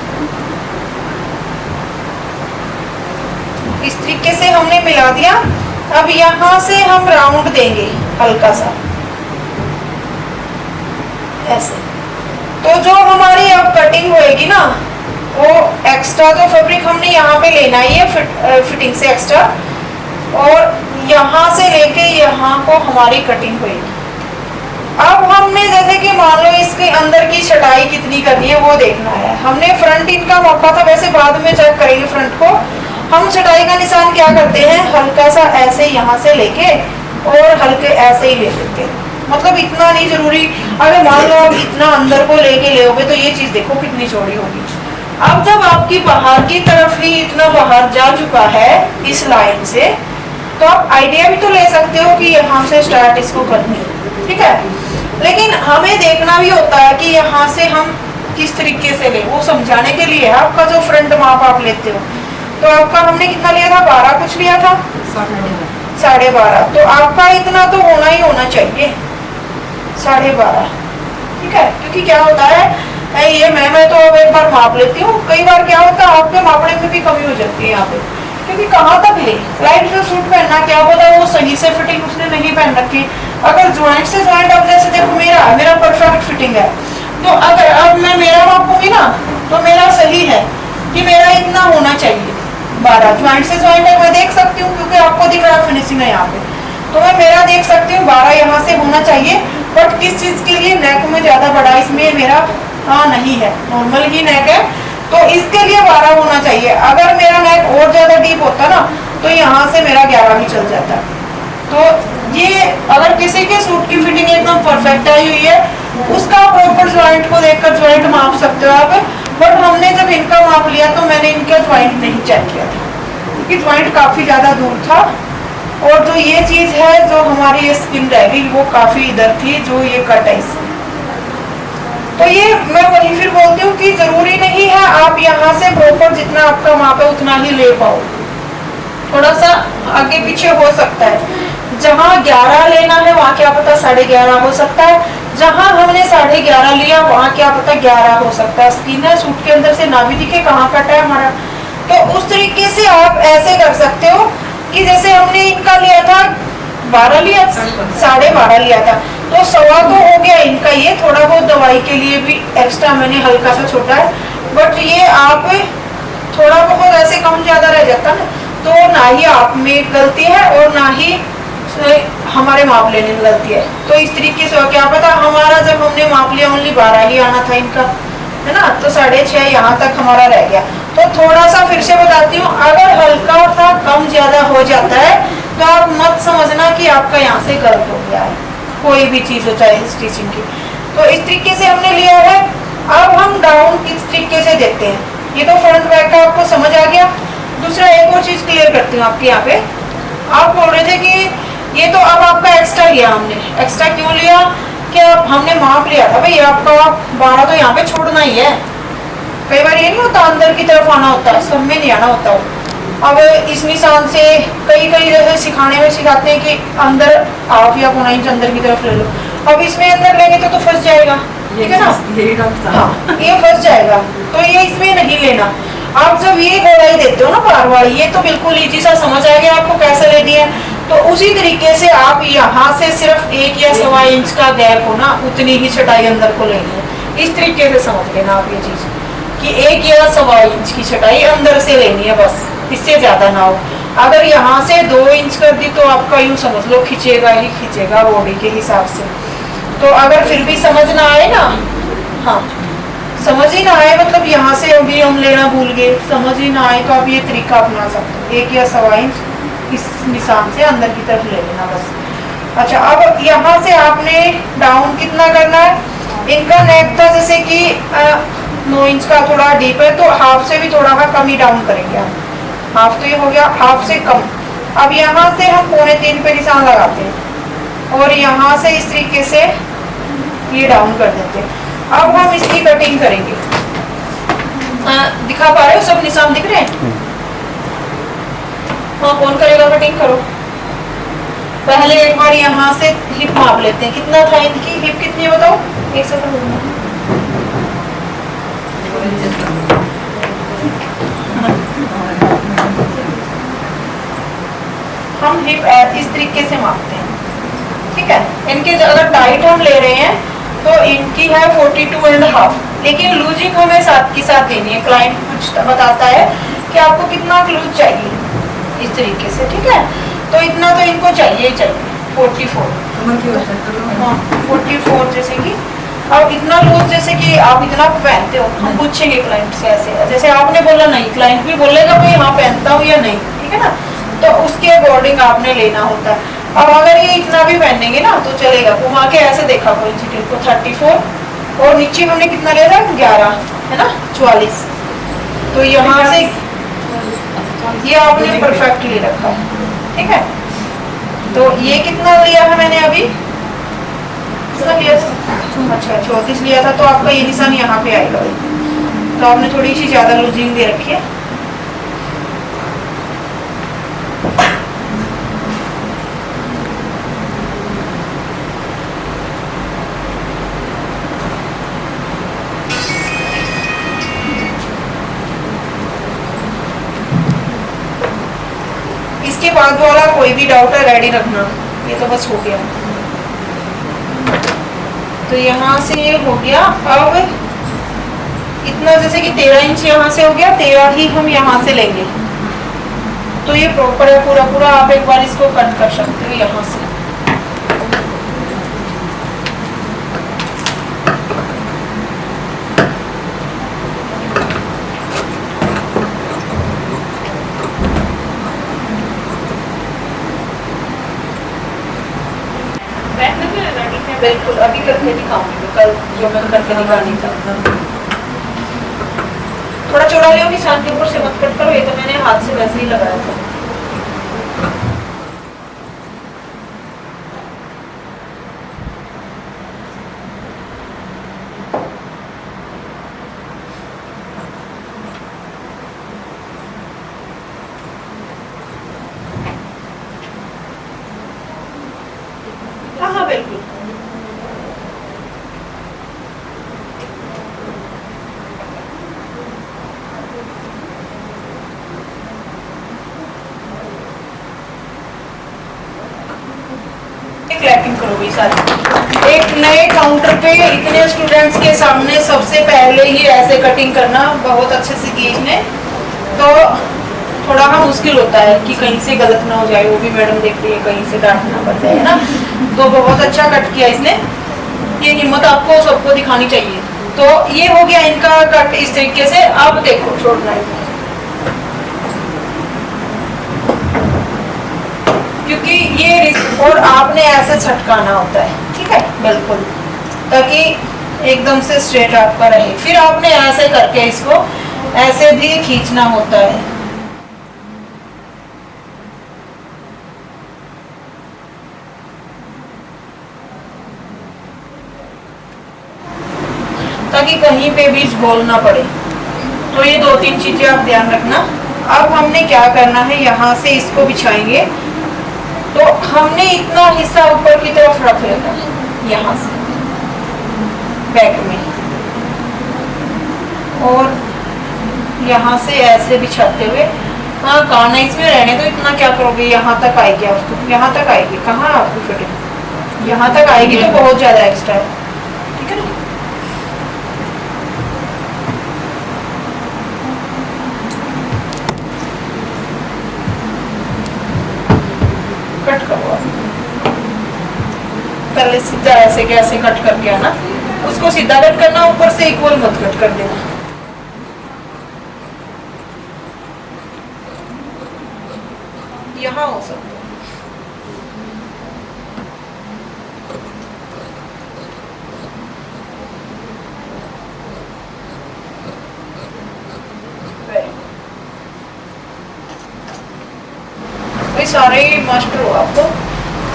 इस तरीके से हमने मिला दिया। अब यहाँ से हम राउंड देंगे हल्का सा ऐसे, तो जो हमारी अब कटिंग होएगी ना वो एक्स्ट्रा जो फैब्रिक हमने यहाँ पे लेना ही है फिटिंग से एक्स्ट्रा, और यहाँ से लेके यहाँ को हमारी कटिंग होएगी। अब हमने जैसे कि मान लो इसके अंदर की छटाई कितनी करनी है वो देखना है। हमने फ्रंट इनका मापा था, वैसे बाद में चेक करेंगे फ्रंट को। हम छटाई का निशान क्या करते हैं, हल्का सा ऐसे यहाँ से लेके और हल्के ऐसे ही ले लेते हैं, मतलब इतना नहीं जरूरी। अगर मान लो आप इतना अंदर को लेके लेओगे तो ये चीज देखो कितनी चौड़ी होगी। अब जब आपकी बाहर की तरफ ही इतना बाहर जा चुका है इस लाइन से, तो आप आइडिया भी तो ले सकते हो कि यहाँ से स्टार्ट इसको करनी है, ठीक है। लेकिन हमें देखना भी होता है कि यहाँ से हम किस तरीके से ले, वो समझाने के लिए आपका जो फ्रंट माप आप लेते हो, तो आपका हमने कितना लिया था, 12 कुछ लिया था, 12.5, तो आपका इतना तो होना ही होना चाहिए 12.5, ठीक है। क्योंकि क्या होता है ये मैं तो अब एक बार माप लेती हूँ, कई बार क्या होता है आपके मापने में भी कमी हो जाती है यहाँ पे, क्योंकि कहाँ तक ले लाइट जो सूट पहनना, क्या होता है वो सही से फिटिंग उसने नहीं पहन रखी। अगर ज्वाइंट से ज्वाइंट, अब जैसे देखो मेरा परफेक्ट फिटिंग है, तो अगर अब मैं मेरा मापूंगी ना तो मेरा सही है कि मेरा इतना होना चाहिए 12, ज्वाइंट से ज्वाइंट है मैं देख सकती हूँ क्योंकि आपको दिख रहा है फिनिशिंग है यहाँ पे, तो मैं मेरा देख सकती हूँ 12 यहाँ से होना चाहिए। बट किस चीज के लिए, नेक में ज्यादा बड़ा इसमें मेरा नहीं है, नॉर्मल ही नेक है, तो इसके लिए 12 होना चाहिए। अगर मेरा नेक और ज्यादा डीप होता ना तो यहाँ से मेरा 11 भी चल जाता। तो ये अगर किसी के सूट की फिटिंग एकदम परफेक्ट आई हुई है उसका प्रॉपर ज्वाइंट को देखकर ज्वाइंट माप सकते हो आप। बट हमने जब इनका माप लिया तो मैंने इनका ज्वाइंट नहीं चेक किया था, क्योंकि ज्वाइंट काफी ज्यादा दूर था। और जो ये चीज है, जो हमारी ये स्किन रह गई, वो काफी इधर थी, जो ये कट है इसमें। तो ये मैं वही फिर बोलती हूँ कि जरूरी नहीं है आप यहाँ से प्रॉपर जितना आपका माप है उतना ही ले पाओ, थोड़ा सा आगे पीछे हो सकता है। जहाँ 11 लेना है वहाँ क्या पता 11.5 हो सकता है, जहाँ हमने 11.5 लिया वहाँ क्या पता 11 हो सकता है। स्किन है, सूट के अंदर से ना भी दिखे कहाँ कट है हमारा। तो उस तरीके से आप ऐसे कर सकते हो कि जैसे हमने इनका लिया था 12 लिया, 12.5 लिया था, तो 1.25 तो हो गया इनका। ये थोड़ा बहुत दवाई के लिए भी एक्स्ट्रा मैंने हल्का सा छोटा है, बट ये आप थोड़ा बहुत ऐसे कम ज्यादा रह जाता ना, तो ना ही आप में गलती है और ना ही हमारे माप लेने में गलती है। तो इस तरीके से क्या पता हमारा जब हमने माप लिया ओनली 12 ही आना था इनका, है ना, तो 6.5 यहाँ तक हमारा रह गया। तो थोड़ा सा फिर से बताती हूँ, अगर हल्का सा कम ज्यादा हो जाता है तो आप मत समझना कि आपका यहाँ से गलत हो गया है, कोई भी चीज हो चाहे स्टिचिंग की। तो इस तरीके से हमने लिया है। अब हम डाउन किस तरीके से देते हैं, ये तो फ्रंट बैक का आपको समझ आ गया। दूसरा एक और चीज क्लियर करती हूँ आपके यहाँ पे। आप बोल रहे थे कि ये तो अब आपका एक्स्ट्रा लिया हमने, एक्स्ट्रा क्यों लिया, कि हमने माप लिया था भाई आपका 12 तो यहाँ पे छोड़ना ही है। कई बार ये नहीं होता अंदर की तरफ आना होता है, सब में नहीं आना होता। अब इस निशान से कई जैसे सिखाने में सिखाते हैं कि अंदर 8 या 9 इंच अंदर की तरफ ले लो। अब इसमें अंदर लेंगे तो फंस जाएगा, ठीक है ना, यही डाउट था। हाँ ये फंस जाएगा, तो ये इसमें नहीं लेना। आप जब ये गोलाई देते हो ना बार बार, ये तो बिल्कुल इजी सा समझ आ गया आपको कैसे लेनी है। तो उसी तरीके से आप यहाँ से सिर्फ 1 या 1.25 इंच का गैप हो ना, उतनी ही छटाई अंदर को लेनी है। इस तरीके से समझ लेना आप ये चीज कि 1 या 1.25 इंच की छटाई अंदर से लेनी है बस, इससे ज्यादा ना हो। अगर यहाँ से 2 इंच कर दी तो आपका यूं समझ लो खींचेगा ही खींचेगा बॉडी के हिसाब से। तो अगर फिर भी समझ ना आए ना, हाँ समझ ही ना आए, मतलब यहाँ से अभी हम लेना भूल गए, समझ ही ना आए, तो आप ये तरीका अपना सकते हो। 1 या 1.25 इंच इस निशान से अंदर की तरफ ले लेना बस। अच्छा, अब यहाँ से आपने डाउन कितना करना है। इनका नेक था जैसे कि 9 इंच का, थोड़ा डीप है, तो हाफ से भी थोड़ा सा कम ही डाउन करेंगे हम। हाफ तो ये हो गया, हाफ से कम। अब यहाँ से हम 2.25 पे निशान लगाते हैं और यहाँ से इस तरीके से ये डाउन कर देते हैं। अब हम इसकी कटिंग करेंगे। दिखा पा रहे हो, सब निशान दिख रहे हैं? हाँ, कौन करेगा कटिंग? करो। पहले एक बार यहाँ से हिप माप लेते हैं, कितना था इनकी हिप, कितनी है बताओ? 1 सेकंड। हम हिप इस तरीके से मापते हैं, ठीक है। इनके अगर टाइट हम ले रहे हैं तो इनकी है 42.5, लेकिन लूजिंग हमें साथ की साथ देनी है। क्लाइंट कुछ बताता है कि आपको कितना लूज चाहिए, इस तरीके से, ठीक है। तो इतना तो इनको चाहिए ही चाहिए, 44, हाँ 44 जैसे कि। अब इतना लूज जैसे कि आप इतना पहनते हो, हम पूछेंगे क्लाइंट से ऐसे, जैसे आपने बोला नहीं, क्लाइंट भी बोलेगा भाई हाँ पहनता हूँ या नहीं, ठीक है ना। तो उसके अकॉर्डिंग आपने लेना होता है। अब अगर ये इतना भी पहनेंगे ना तो चलेगा, घुमा के ऐसे देखा कोई चिकन को 34, और नीचे हमने कितना लिया था 11, है ना 44। तो यहाँ से ये आपने परफेक्टली रखा, ठीक है। तो ये कितना लिया है मैंने अभी, कितना लिया था? अच्छा 34 लिया था, तो आपका ये निशान यहाँ पे आएगा। तो आपने थोड़ी सी ज्यादा लूजिंग दे रखी है। इसके बाद वाला कोई भी डाउट है रेडी रखना, ये तो बस हो गया। तो यहाँ से ये हो गया। अब इतना जैसे कि 13 इंच यहाँ से हो गया, 13 ही हम यहाँ से लेंगे, तो ये प्रॉपर है पूरा पूरा। आप एक बार इसको कट कर सकते हो यहाँ से। बिल्कुल अभी करके दिखाऊंगी, कल जो मैं करके दिखानी था। थोड़ा चौड़ा ले, निशान के ऊपर से मत कट करो, ये तो मैंने हाथ से वैसे ही लगाया था। हाँ हाँ बिल्कुल। क्लैपिंग करोगे सारी। एक नए काउंटर पे इतने स्टूडेंट्स के सामने सबसे पहले ही ऐसे कटिंग करना बहुत अच्छे से की इसने, तो थोड़ा हाँ मुश्किल होता है कि कहीं से गलत ना हो जाए, वो भी मैडम देख रही है, कहीं से डांटना पड़ जाए, है ना। तो बहुत अच्छा कट किया इसने, ये हिम्मत आपको सबको दिखानी चाहिए। तो ये हो गया इनका कट इस तरीके से। अब देखो छोड़ना है, क्योंकि ये और आपने ऐसे छटकाना होता है, ठीक है, बिल्कुल, ताकि एकदम से स्ट्रेट आपका रहे। फिर आपने ऐसे करके इसको ऐसे भी खींचना होता है। ताकि कहीं पे भी बोल ना पड़े। तो ये 2-3 चीजें आप ध्यान रखना। अब हमने क्या करना है, यहाँ से इसको बिछाएंगे, तो हमने इतना हिस्सा ऊपर की तरफ रख लेना, यहाँ से बैक में, और यहाँ से ऐसे बिछाते हुए, हाँ कान इसमें रहने तो इतना क्या करोगे, यहाँ तक आएगी आपको, यहाँ तक आएगी, कहाँ आपको फिटिंग यहाँ तक आएगी, तो बहुत ज्यादा एक्स्ट्रा है, ठीक है ना। कट करो पहले सीधा ऐसे कैसे कट करके आना, उसको सीधा कट करना, ऊपर से इक्वल मत कट कर देना। यहाँ हो सकता है, सारे मास्टर हो आप तो,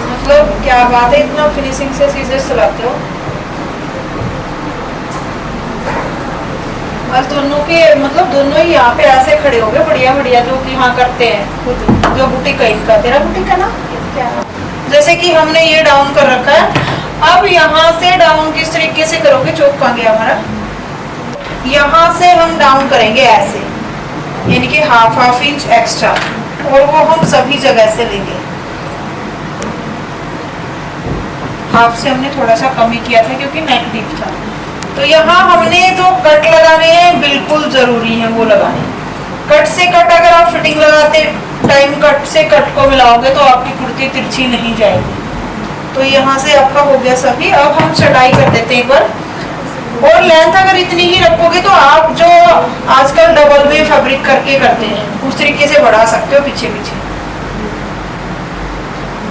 मतलब क्या बात है, इतना फिनिशिंग से सीजर्स चलाते हो। बस दोनों के मतलब दोनों ही यहाँ पे ऐसे खड़े हो गए बढ़िया बढ़िया, जो कि हाँ करते हैं खुद, जो बुटीक है इनका, तेरा बुटीक है ना क्या, जैसे कि हमने ये डाउन कर रखा है। अब यहाँ से डाउन किस तरीके से करोगे, चौक कहाँ गया हमारा, यहाँ से हम डाउन करेंगे ऐसे, यानी कि 1/2 इंच एक्स्ट्रा, और वो हम सभी जगह से लेंगे। हाफ से हमने थोड़ा सा कम ही किया था क्योंकि नेक डीप था। तो यहाँ हमने जो कट लगाने हैं बिल्कुल जरूरी है वो लगाने। कट से कट अगर आप फिटिंग लगाते टाइम कट से कट को मिलाओगे तो आपकी कुर्ती तिरछी नहीं जाएगी। तो यहाँ से आपका हो गया सभी। अब हम चटाई कर देते हैं एक बार। और लेंथ अगर इतनी ही रखोगे तो आप जो आजकल डबल में फैब्रिक करके करते हैं उस तरीके से बढ़ा सकते हो पीछे पीछे।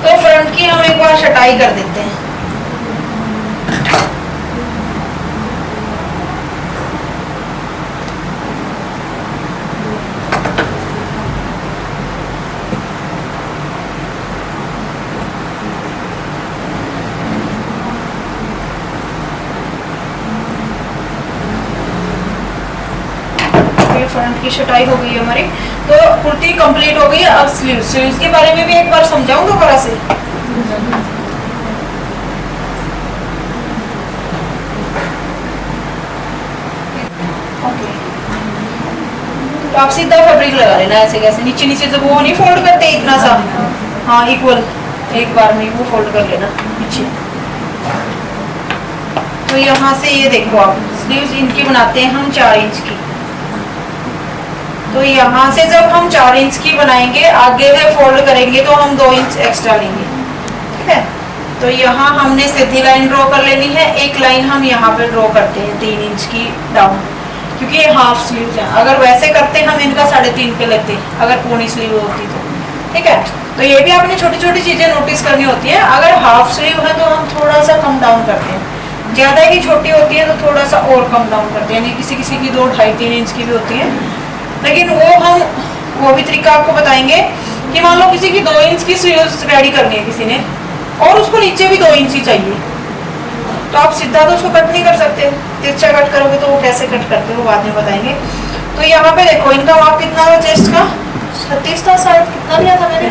तो फ्रंट की हम एक बार चटाई कर देते हैं। फ्रंट की छटाई हो गई है हमारी। तो कुर्ती कंप्लीट हो गई है। अब स्लीव्स के बारे में भी एक बार समझाऊं दोबारा से। ओके, तो आप सीधा फैब्रिक लगा लेना ऐसे कैसे, नीचे नीचे जब वो नहीं फोल्ड करते इतना सा, हाँ इक्वल एक बार में वो फोल्ड कर लेना पीछे। तो यहाँ से ये देखो आप स्लीव्स इनकी बनाते हैं हम 4 इंच की। तो यहाँ से जब हम 4 इंच की बनाएंगे आगे से फोल्ड करेंगे तो हम 2 इंच एक्स्ट्रा लेंगे, ठीक है। तो यहाँ हमने सीधी लाइन ड्रॉ कर लेनी है। एक लाइन हम यहाँ पे ड्रॉ करते हैं 3 इंच की डाउन, क्योंकि ये हाफ स्लीव्स हैं। अगर वैसे करते हम इनका 3.5 पे लेते अगर पूरी स्लीव होती तो, ठीक है। तो ये भी आपने छोटी छोटी चीजें नोटिस करनी होती है। अगर हाफ स्लीव है तो हम थोड़ा सा कम डाउन करते हैं, ज्यादा की छोटी होती है तो थोड़ा सा और कम डाउन करते हैं, यानी किसी किसी की 2, 2.5, 3 इंच की भी होती है। लेकिन वो भी तरीका आपको बताएंगे कि मान लो किसी की 2 इंच की स्लीव्स रेडी करनी है किसी ने, और उसको नीचे भी 2 इंच ही चाहिए, तो आप सीधा तो उसको कट नहीं कर सकते, तिरछा कट करोगे तो वो कैसे कट करते हो वो बाद में बताएंगे। तो यहाँ पे देखो इनका माप कितना था चेस्ट का, 36 था शायद, कितना लिया था मैंने,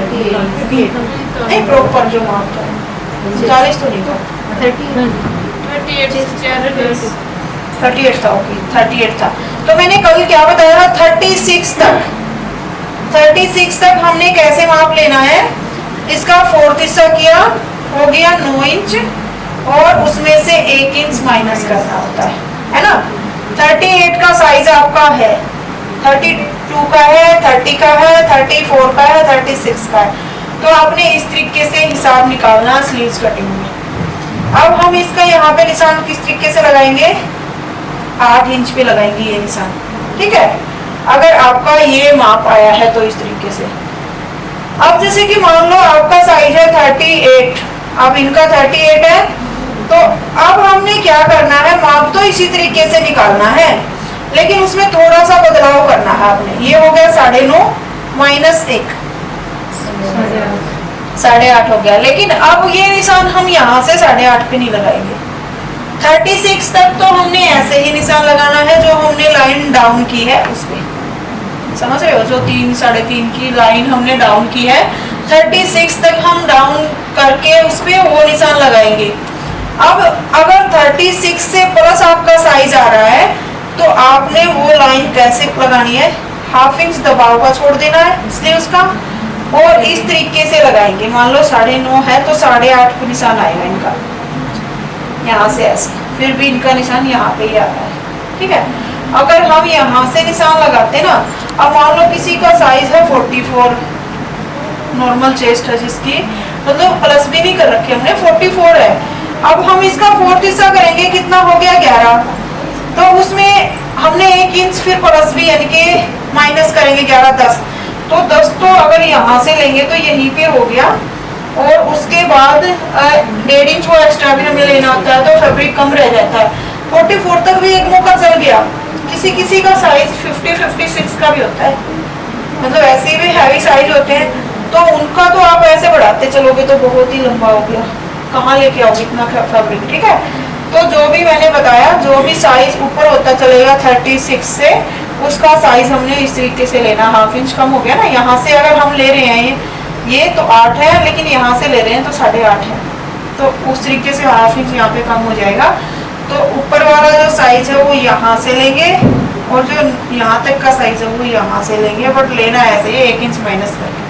नहीं प्रॉपर जो माप था 40 तो नहीं था, 38 था, ओके 38 था। तो मैंने कल क्या बताया था, 36 तक हमने कैसे माप लेना है, इसका 4th हिस्सा किया, हो गया 9 इंच, और उसमें से 1 इंच माइनस करना होता है ना। 38 का साइज आपका है, 32 का है, 30 का है, 34 का है, 36 का है। तो आपने इस तरीके से हिसाब निकालना स्लीव्स कटिंग में। अब हम इसका यहाँ पे निशान किस तरीके से लगाएंगे, 8 इंच पे लगाएंगे ये निशान, ठीक है। अगर आपका ये माप आया है तो इस तरीके से। अब जैसे कि मान लो आपका साइज है 38, अब इनका 38 है, तो अब हमने क्या करना है, माप तो इसी तरीके से निकालना है, लेकिन उसमें थोड़ा सा बदलाव करना है आपने। ये हो गया 9.5 माइनस 1, 8.5 हो गया। लेकिन अब ये निशान हम यहाँ से 8.5 पे नहीं लगाएंगे, 36 तक तो हमने ऐसे ही निशान लगाना है जो हमने लाइन डाउन की है उस पे, समझ रहे हो, जो 3, 3.5 की लाइन हमने डाउन की है, 36 तक हम डाउन करके उस पे वो निशान लगाएंगे। अब अगर 36 से प्लस आपका साइज आ रहा है तो आपने वो लाइन कैसे लगानी है, 1/2 इंच दबाव का छोड़ देना है इसलिए उसका, और इस तरीके से लगाएंगे। मान लो 9.5 है तो 8.5 पे निशान आएगा इनका, यहाँ से ऐसे, फिर भी इनका निशान यहाँ पे ही आ रहा है, ठीक है। अगर हम यहाँ से निशान लगाते ना, अब मान लो किसी का साइज है 44, नॉर्मल चेस्ट है जिसकी, मतलब प्लस भी नहीं कर रखी हमने, 44 है। अब हम इसका 4th हिस्सा करेंगे, कितना हो गया 11, तो उसमें हमने 1 इंच फिर प्लस भी यानी कि माइनस करेंगे 11, 10, तो 10 तो अगर यहाँ से लेंगे तो यहीं पे हो गया, और उसके बाद 1.5 इंच वो एक्स्ट्रा भी हमें लेना होता है तो फैब्रिक कम रह जाता है। 44 तक भी एक मौका चल गया। किसी किसी का साइज 50-56 का भी होता है, मतलब ऐसे भी हैवी साइज होते हैं, तो उनका तो आप ऐसे बढ़ाते चलोगे तो बहुत ही लंबा हो गया, कहाँ लेके आओगे इतना फैब्रिक, ठीक है। तो जो भी मैंने बताया, जो भी साइज ऊपर होता चलेगा 36 से, उसका साइज हमने इस तरीके से लेना, 1/2 इंच कम हो गया ना। यहाँ से अगर हम ले रहे हैं ये तो 8 है, लेकिन यहाँ से ले रहे हैं तो 8.5 है, तो उस तरीके से 1/2 इंच यहाँ पे कम हो जाएगा। तो ऊपर वाला जो साइज है वो यहाँ से लेंगे, और जो यहाँ तक का साइज है वो यहाँ से लेंगे, बट लेना ऐसे ही 1 इंच माइनस करके,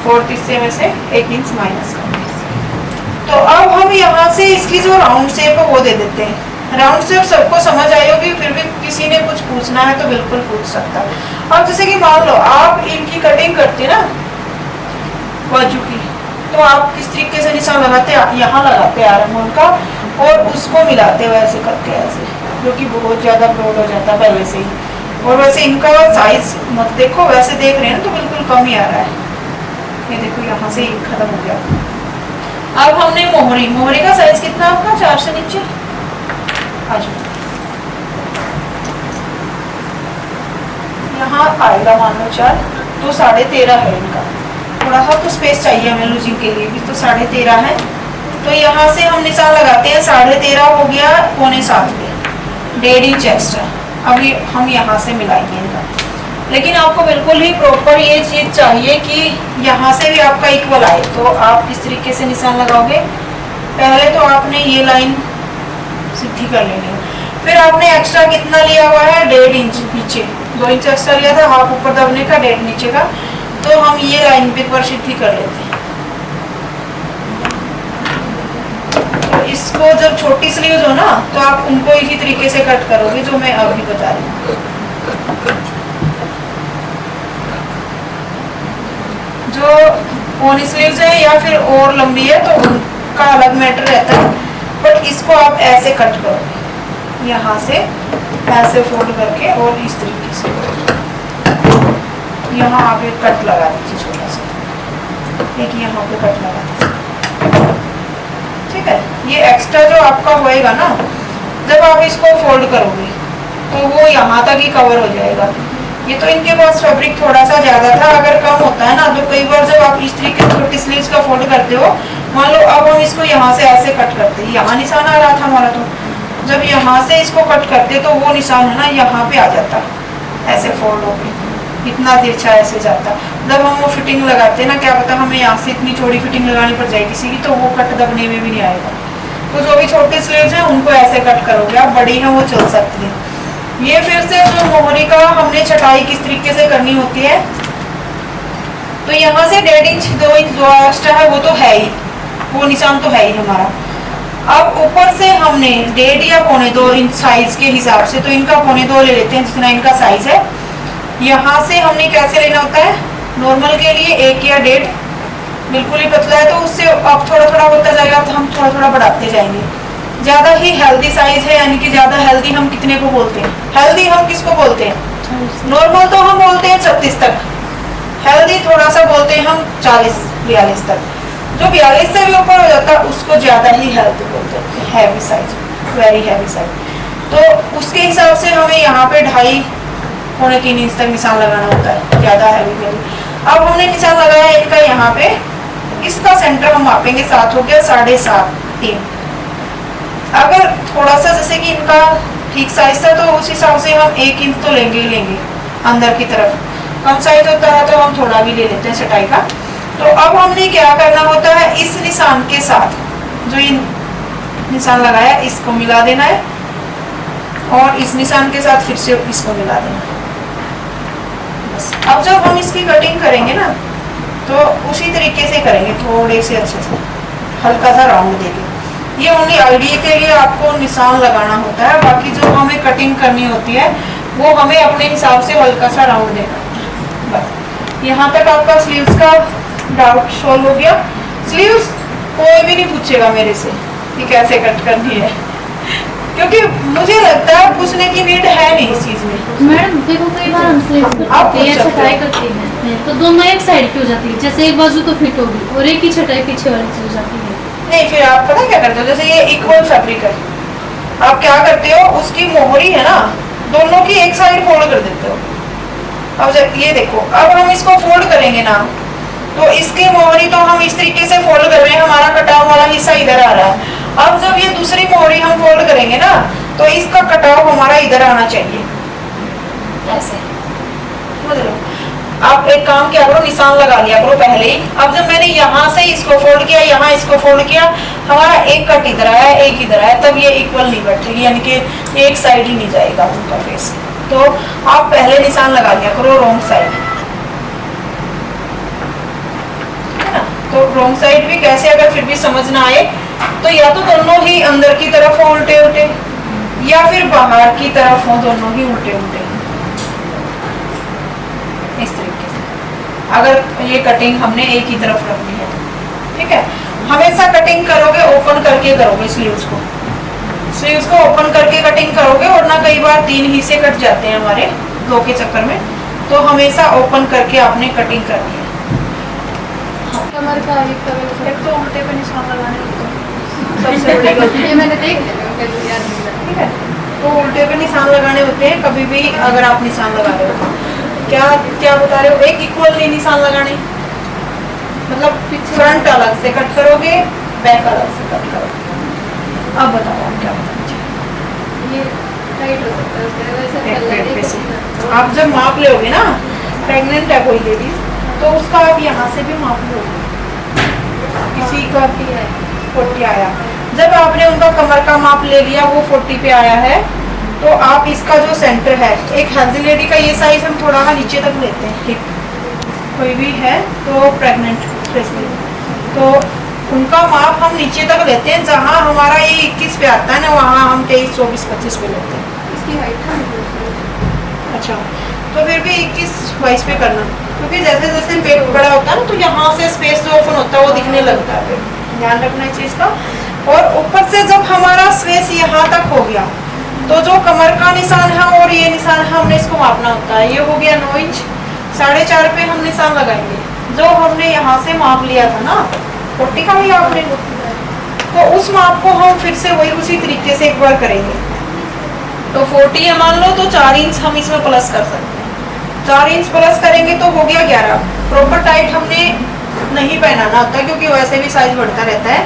4th हिस्से में से 1 इंच माइनस करके। तो अब हम यहाँ से इसकी जो राउंड शेप है वो दे देते हैं। राउंड शेप सबको समझ आई होगी, फिर भी किसी ने कुछ पूछना है तो बिल्कुल पूछ सकता है। अब जैसे कि मान लो आप इनकी कटिंग करते ना बाजू की, तो आप किस तरीके से निशान लगाते हैं, यहाँ लगाते हैं आर्म होल का, और उसको मिलाते हैं वैसे करके ऐसे, जो कि बहुत ज़्यादा ब्रॉड हो जाता है पहले से ही। और वैसे इनका साइज मत देखो, वैसे देख रहे हैं ना तो बिल्कुल कम ही आ रहा है, ये देखो यहाँ से ही खत्म हो गया। अब हमने मोहरी का साइज कितना आपका, 4 से नीचे आ जाओ, यहाँ आएगा मान लो 4, तो 13.5 है इनका, थोड़ा सा तो स्पेस चाहिए हमें लूजिंग के लिए भी, तो 13.5 है। तो यहाँ से हम निशान लगाते हैं, 13.5 हो गया 6.25 पे, 1.5 इंच एक्स्ट्रा। अभी हम यहाँ से मिलाएंगे इनका, लेकिन आपको बिल्कुल ही प्रॉपर ये चीज़ चाहिए कि यहाँ से भी आपका इक्वल आए, तो आप इस तरीके से निशान लगाओगे। पहले तो आपने ये लाइन सीधी कर लेनी है, फिर आपने एक्स्ट्रा कितना लिया हुआ है, 1.5 इंच नीचे, 2 इंच एक्स्ट्रा लिया था, हाफ ऊपर दबने का, 1.5 नीचे का, तो हम ये लाइन भी एक बार सीधी कर लेते हैं। तो इसको जब छोटी स्लीव्स हो ना, तो आप उनको इसी तरीके से कट करोगे जो मैं अभी बता रही हूँ। जो ओनी स्लीव्स है या फिर और लंबी है तो उनका अलग मैटर रहता है, बट इसको आप ऐसे कट करोगे, यहाँ से ऐसे फोल्ड करके, और इस तरीके से यहाँ आप एक कट लगा दीजिए छोटा सा, ये एक्स्ट्रा जो आपका होएगा ना, जब आप इसको फोल्ड करोगे तो वो यहाँ तक ही कवर हो जाएगा। ये तो इनके पास फैब्रिक थोड़ा सा ज्यादा था, अगर कम होता है ना तो कई बार जब आप इस तरीके से छोटी स्लीव्स का फोल्ड करते हो, मान लो अब हम इसको यहाँ से ऐसे कट करते, यहाँ निशान आ रहा था हमारा, तो जब यहाँ से इसको कट करते तो वो निशान है ना यहाँ पे आ जाता, ऐसे फोल्ड होके इतना तिरछा ऐसे जाता। जब हम वो फिटिंग लगाते ना, क्या पता हमें यहाँ से इतनी चौड़ी फिटिंग लगानी पड़ जाए किसी की, तो वो कट दबने में भी नहीं आएगा। तो जो भी छोटे स्लीव्स हैं उनको ऐसे कट करोगे आप, बड़ी हैं वो चल सकती है। ये फिर से जो मोहरी का हमने छटाई किस तरीके से करनी होती है, तो यहाँ से 1.5 इंच 2 इंच जो एक्स्ट्रा है वो तो है ही, वो निशान तो है ही हमारा। अब ऊपर से हमने 1.5 या 1.25 इंच साइज के हिसाब से, तो इनका 1.25 ले लेते हैं जितना इनका साइज है। यहाँ से हमने कैसे लेना होता है, नॉर्मल के लिए 1 या 1.5, बिल्कुल ही पतला है तो उससे अब थोड़ा थोड़ा होता जाएगा, तो हम थोड़ा थोड़ा बढ़ाते जाएंगे। ज्यादा ही हेल्दी साइज है, यानी कि ज्यादा हेल्दी हम कितने को बोलते हैं, हेल्दी हम किसको बोलते हैं, नॉर्मल तो हम बोलते हैं 36 तक, हेल्दी थोड़ा सा बोलते हैं हम 40-42 तक। जो 42 से भी ऊपर हो जाता है उसको ज्यादा ही हेल्दी बोलते हैं, heavy size, very heavy size. तो उसके हिसाब से हमें यहाँ पे 2.5-3 इंच तक निशान लगाना होता है, ज्यादा हैवी वेरी। अब हमने निशान लगाया इनका यहाँ पे, इसका सेंटर हम मापेंगे 7 हो गया, 7.5-3। अगर थोड़ा सा जैसे कि इनका ठीक साइज था तो उस हिसाब से हम 1 इंच तो लेंगे ही लेंगे अंदर की तरफ, कम साइज होता है तो हम थोड़ा भी ले लेते हैं चटाई का। तो अब हमने क्या करना होता है, इस निशान के साथ जो ये निशान लगाया इसको मिला देना है, और इस निशान के साथ फिर से इसको मिला देना है। बस अब जब हम इसकी कटिंग करेंगे ना तो उसी तरीके से करेंगे, थोड़े से अच्छे से हल्का सा राउंड देके। ये ओनली आइडिया के लिए आपको निशान लगाना होता है, बाकी जो हमें कटिंग करनी होती है वो हमें अपने हिसाब से हल्का सा राउंड देना है। बस यहाँ तक आपका स्लीव्स का डाउट सॉल्व हो गया। स्लीव्स कोई भी नहीं पूछेगा मेरे से कि कैसे कट करनी है, क्योंकि मुझे लगता है पूछने की नीड है नहीं इस चीज में। मैडम देखो कई बार हम स्लीव्स करते हैं या छटाई करते हैं तो दोनों एक साइड की हो जाती है, जैसे एक बाजू तो फिट होगी और एक ही छटाई पीछे वाली चल जाती है। नहीं, फिर आप पता क्या करते हो, जैसे ये इक्वल फैब्रिक है, आप क्या करते हो, उसकी मोहरी है ना दोनों की एक साइड फोल्ड कर देते हो। अब जब ये देखो, अब हम इसको फोल्ड करेंगे ना तो इसकी मोहरी तो हम इस तरीके से फोल्ड कर रहे हैं, हमारा कटाव वाला हिस्सा इधर आ रहा है। अब जब ये दूसरी मोहरी हम फोल्ड करेंगे ना तो इसका कटाव हमारा इधर आना चाहिए, ऐसे समझ लो। आप एक काम क्या करो, निशान लगा लिया करो पहले ही। अब जब मैंने यहाँ से इसको फोल्ड किया, यहाँ इसको फोल्ड किया, हमारा एक कट इधर आया, एक इधर आया, तब ये इक्वल नहीं बैठेगी, यानी कि एक साइड ही नहीं जाएगा उनका फेस। तो आप पहले निशान लगा लिया करो रॉन्ग साइड, है ना। तो रॉन्ग साइड भी कैसे, अगर फिर भी समझ ना आए तो या तो दोनों ही अंदर की तरफ हो उल्टे उल्टे, या फिर बाहर की तरफ हो दोनों ही उल्टे उल्टे, इस तरीके से। अगर ये कटिंग हमने एक ही तरफ रखनी है, ठीक है। हमेशा कटिंग करोगे ओपन करके करोगे, स्लीव्स को ओपन करके कटिंग करोगे, और ना कई बार 3 हिस्से कट जाते हैं हमारे 2 के चक्कर में, तो हमेशा ओपन करके आपने कटिंग करनी है। कमर का एक तो उल्टे पे निशान लगाने होते हैं, सबसे बड़ी गलती ये मैंने देख लिया, ठीक है। तो उल्टे पे निशान लगाने होते हैं कभी भी, अगर आप निशान लगा रहे हो। क्या क्या बता रहे हो, एक इक्वल नहीं निशान लगाने, मतलब फ्रंट अलग से कट करोगे, बैक अलग से कट करोगे। अब बताओ आप क्या बताना चाहिए। ये टाइट हो सकता है वैसे पेट पे से आप जब माप लोगे ना, प्रेग्नेंट है कोई लेडी तो उसका आप यहाँ से भी माप लोगे, किसी का 40 आया, जब आपने उनका कमर का माप ले लिया वो 40 पे आया है, तो आप इसका जो सेंटर है, एक हेल्दी लेडी का ये साइज हम थोड़ा नीचे तक लेते हैं, ठीक, कोई भी है तो प्रेग्नेंट स्पेशली, तो उनका माप हम नीचे तक लेते हैं, जहाँ हमारा ये 21 पे आता है ना वहाँ हम 23, 24, 25 पे लेते हैं। इसकी हाइट अच्छा, तो फिर भी 21-22 पे करना, क्योंकि जैसे जैसे पेट बड़ा होता है ना तो यहाँ से स्पेस जो ओपन होता है वो दिखने लगता है, ध्यान रखना इस चीज का। और ऊपर से जब हमारा स्पेस यहाँ तक हो गया तो जो कमर का निशान है और ये निशान है हमने इसको मापना होता है। ये हो गया 9 इंच, 4.5 पे हम निशान लगाएंगे। जो हमने यहाँ से माप लिया था ना 40 का, भी आपने तो उस माप को हम फिर से वही उसी तरीके से एक बार करेंगे। तो 40 है मान लो, तो 4 इंच हम इसमें प्लस कर सकते हैं। 4 इंच प्लस करेंगे तो हो गया 11। प्रॉपर टाइट हमने नहीं पहनाना होता क्योंकि वैसे भी साइज बढ़ता रहता है।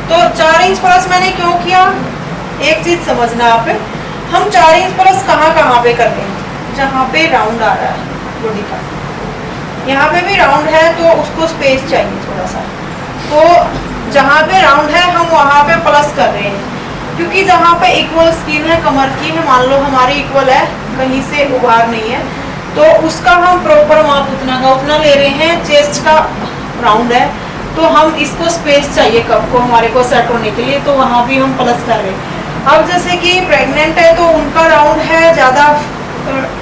तो 4 इंच प्लस मैंने क्यों किया, एक चीज समझना आप, हम 4 इंच प्लस कहाँ पे कर रहे हैं, जहाँ पे राउंड आ रहा है बॉडी का, यहाँ पे भी राउंड है तो उसको स्पेस चाहिए थोड़ा सा। तो जहाँ पे राउंड है हम वहाँ पे प्लस कर रहे हैं, क्योंकि जहाँ पे इक्वल स्किन है कमर की है, मान लो हमारी इक्वल है, कहीं से उभार नहीं है, तो उसका हम प्रॉपर माप उतना का उतना ले रहे हैं। चेस्ट का राउंड है तो हम इसको स्पेस चाहिए कप को हमारे को सेट होने के लिए, तो वहाँ भी हम प्लस कर रहे हैं। अब जैसे कि प्रेग्नेंट है तो उनका राउंड है ज़्यादा,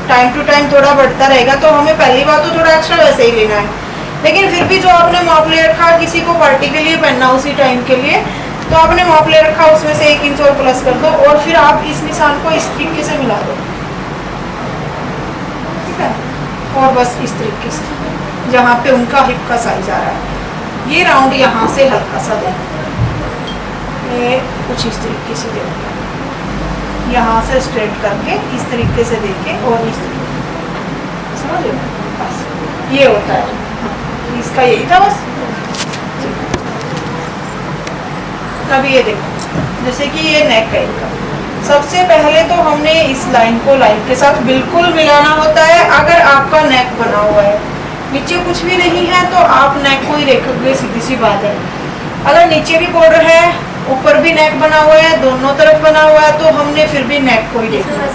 टाइम टू टाइम थोड़ा बढ़ता रहेगा, तो हमें पहली बार तो थोड़ा एक्स्ट्रा वैसे ही लेना है। लेकिन फिर भी जो आपने माप ले रखा, किसी को पार्टी के लिए पहनना उसी टाइम के लिए, तो आपने माप ले रखा उसमें से 1 इंच और प्लस कर दो और फिर आप इस निशान को इस तरीके से मिला दो, ठीक है। और बस इस तरीके से जहाँ पे उनका हिप का साइज आ रहा है, ये राउंड यहाँ से हल्का सा दे, ये कुछ इस तरीके से दे, यहाँ से स्ट्रेट करके इस तरीके से देके और इस तरीके, समझ लो, बस ये होता है इसका, यही था बस। अब ये देखो, जैसे कि ये नेक है इनका, सबसे पहले तो हमने इस लाइन को लाइन के साथ बिल्कुल मिलाना होता है। अगर आपका नेक बना हुआ है, नीचे कुछ भी नहीं है, तो आप नेक को ही देखोगे, सीधी सी बात है। अगर नीचे भी बॉर्डर है, ऊपर भी नेक बना हुआ है, दोनों तरफ बना हुआ है, तो हमने फिर भी नेक को ही देखना है।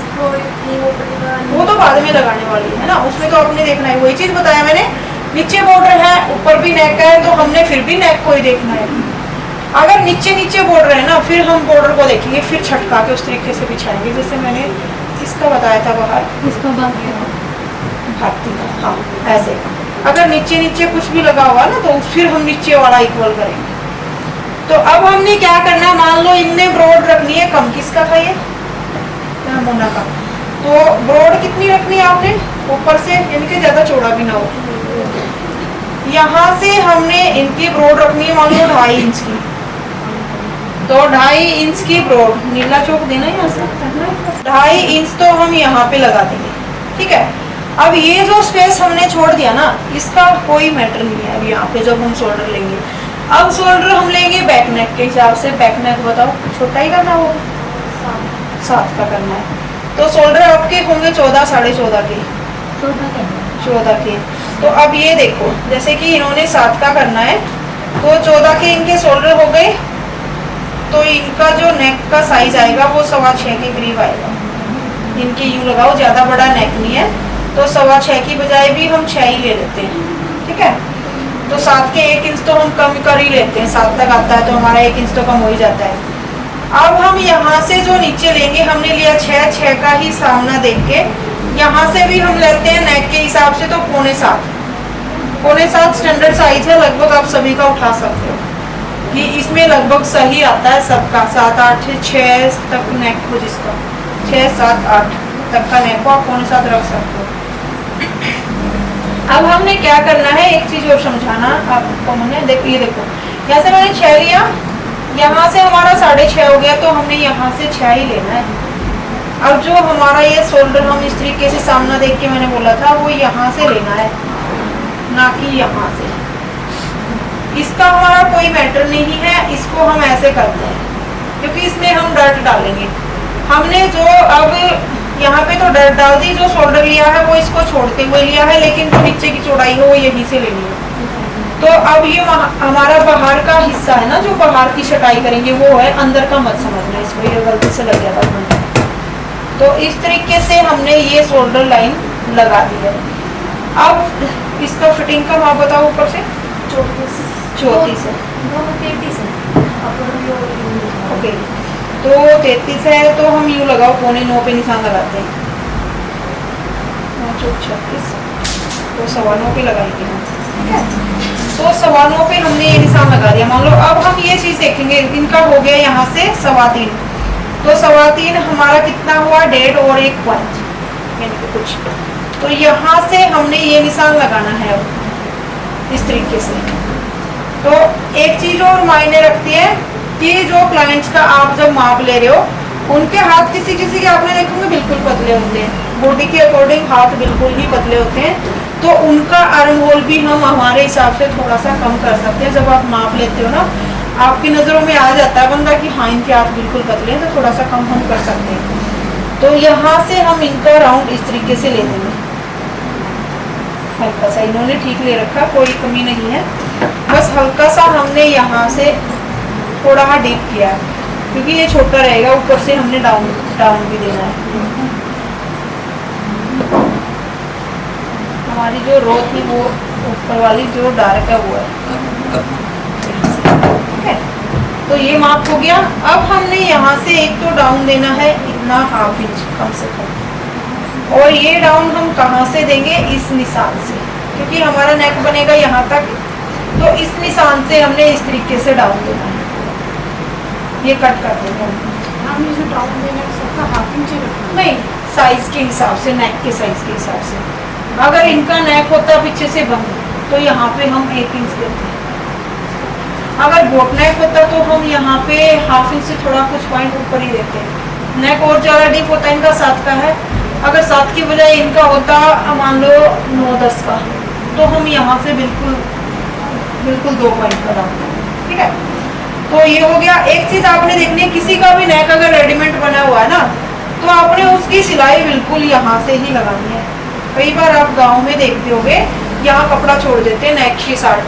वो तो बाद में लगाने वाली है ना, उसमें तो आपने देखना है, वही चीज बताया मैंने, नीचे बॉर्डर है ऊपर भी नेक है, तो हमने फिर भी नेक को ही देखना है। अगर नीचे बॉर्डर है ना, फिर हम बॉर्डर को देखेंगे, फिर छटका के उस तरीके से बिछाएंगे, जैसे मैंने इसका बताया था बाहर, इसका भागती का, हाँ ऐसे। अगर नीचे कुछ भी लगा हुआ ना, तो फिर हम नीचे वाला इक्वल करेंगे। तो अब हमने क्या करना है, मान लो इनने ब्रॉड रखनी है, कम किसका था ये, मोना का, तो ब्रॉड कितनी रखनी है आपने, ऊपर से, यानी कि ज्यादा चौड़ा भी ना हो। यहाँ से हमने इनकी ब्रॉड रखनी है मान लो 2.5 इंच की, तो 2.5 इंच की ब्रॉड, नीला चौक देना है यहाँ से, 2.5 इंच तो हम यहाँ पे लगा देंगे, ठीक है। अब ये जो स्पेस हमने छोड़ दिया ना, इसका कोई मैटर नहीं है। अब यहाँ पे जब हम शोल्डर लेंगे, अब शोल्डर हम लेंगे बैक नेक के हिसाब से। बैक नेक बताओ, छोटा ही करना हो, 7 का करना है, तो शोल्डर आपके होंगे 14, 14.5 के, 14 के। तो अब ये देखो, जैसे कि इन्होंने 7 का करना है, तो 14 के इनके शोल्डर हो गए, तो इनका जो नेक का साइज आएगा वो 6.25 के करीब आएगा। इनके यूं लगाओ, ज़्यादा बड़ा नेक नहीं है, तो 6.25 की बजाय भी हम 6 ही ले लेते हैं, ठीक है। तो 7 के 1 इंच तो हम कम कर ही लेते हैं, 7 तक आता है तो हमारा 1 इंच तो कम हो ही जाता है। अब हम यहाँ से जो नीचे लेंगे, हमने लिया 6 का ही सामना देख के, यहाँ से भी हम लेते हैं नेक के हिसाब से, तो 6.25 स्टैंडर्ड साइज है, लगभग आप सभी का उठा सकते हो, कि इसमें लगभग सही आता है सबका। 7, 8, 6 तक नेक को, जिसका 6, 7, 8 तक का नेक को आप 6.25 रख सकते हो। अब हमने क्या करना है, एक चीज और समझाना आपको मैंने, देखिए देखो, यहाँ से मैंने 6 लिया, यहाँ से हमारा 6.5 हो गया, तो हमने यहाँ से 6 ही लेना है। अब जो हमारा ये शोल्डर हम इस तरीके से सामना देख के मैंने बोला था, वो यहाँ से लेना है, ना कि यहाँ से। इसका हमारा कोई मैटर नहीं है, इसको हम ऐसे करते हैं क्योंकि इसमें हम डर्ट डालेंगे। हमने जो अब यहाँ पे तो डर्ट डाल दी, जो शोल्डर लिया है वो इसको छोड़ते हुए लिया है, लेकिन जो नीचे की चौड़ाई है वो यहीं से लेनी है। तो अब ये हमारा बाहर का हिस्सा है ना, जो बाहर की छटाई करेंगे वो है, अंदर का मत समझना, इसमें ये गलती से लग गया था। तो इस तरीके से हमने ये शोल्डर लाइन लगा दी है। अब इसका फिटिंग का माप बताओ, ऊपर से 34 है, ओके, तो 33 है, तो हम यूँ लगाओ, 8.25 पे निशान लगाते हैं, 36, तो 9.25 पे लगाएंगे हम, ठीक है। तो 9.25 पे हमने ये निशान लगा दिया। मान लो अब हम ये चीज़ देखेंगे, इनका हो गया यहाँ से 3.25, तो 3.25 हमारा कितना हुआ, 1.5 और 1 पॉइंट, यानी कि कुछ। तो यहाँ से हमने ये निशान लगाना है अब इस तरीके से। तो एक चीज़ और मायने रखती है, कि जो क्लाइंट्स का आप जब माप ले रहे हो उनके हाथ किसी किसी के आपने देखे होंगे बिल्कुल पतले होते हैं, बॉडी के अकॉर्डिंग हाथ बिल्कुल ही पतले होते हैं, तो उनका आर्म होल भी हम हमारे हिसाब से थोड़ा सा कम कर सकते हैं। जब आप माप लेते हो ना, आपकी नज़रों में आ जाता है बंदा कि हाँ इनके हाथ बिल्कुल पतले हैं, तो थोड़ा सा कम हम कर सकते हैं। तो यहाँ से हम इनका राउंड इस तरीके से ले लेंगे, हल्का सा इन्होंने ठीक ले रखा, कोई कमी नहीं है, बस हल्का सा हमने यहाँ से थोड़ा सा डीप किया है क्योंकि ये छोटा रहेगा, ऊपर से हमने डाउन भी देना है। हमारी जो रो थी वो ऊपर वाली जो डार्क है वो है, ठीक है। तो ये माप हो गया। अब हमने यहाँ से एक तो डाउन देना है इतना 1/2 इंच कम से कम, और ये डाउन हम कहाँ से देंगे, इस निशान से, क्योंकि हमारा नेक बनेगा यहाँ तक, तो इस निशान से हमने इस तरीके से डाउन देना है, ये कट कर देंगे। हमने जो डाउन देना है सबका 1/2 इंच रखना नहीं, साइज के हिसाब से, नेक के साइज के हिसाब से। अगर इनका नेक होता पीछे से बंद तो यहाँ पे हम 1 इंच देते हैं, अगर बोट नेक होता तो हम यहाँ पे 1/2 इंच से थोड़ा कुछ पॉइंट ऊपर ही देते हैं। नेक और ज़्यादा डीप होता है, इनका 7 का है, अगर 7 की बजाय इनका होता मान लो 9-10 का, तो हम यहाँ से बिल्कुल 2 पॉइंट का डालते हैं, ठीक है। तो ये हो गया। एक चीज़ आपने देखनी है, किसी का भी नेक अगर रेडीमेड बना हुआ है ना, तो आपने उसकी सिलाई बिल्कुल यहाँ से ही लगानी है। कई बार आप गाँव में देखते होगे, यहाँ कपड़ा छोड़ देते हैं नेक के साथ,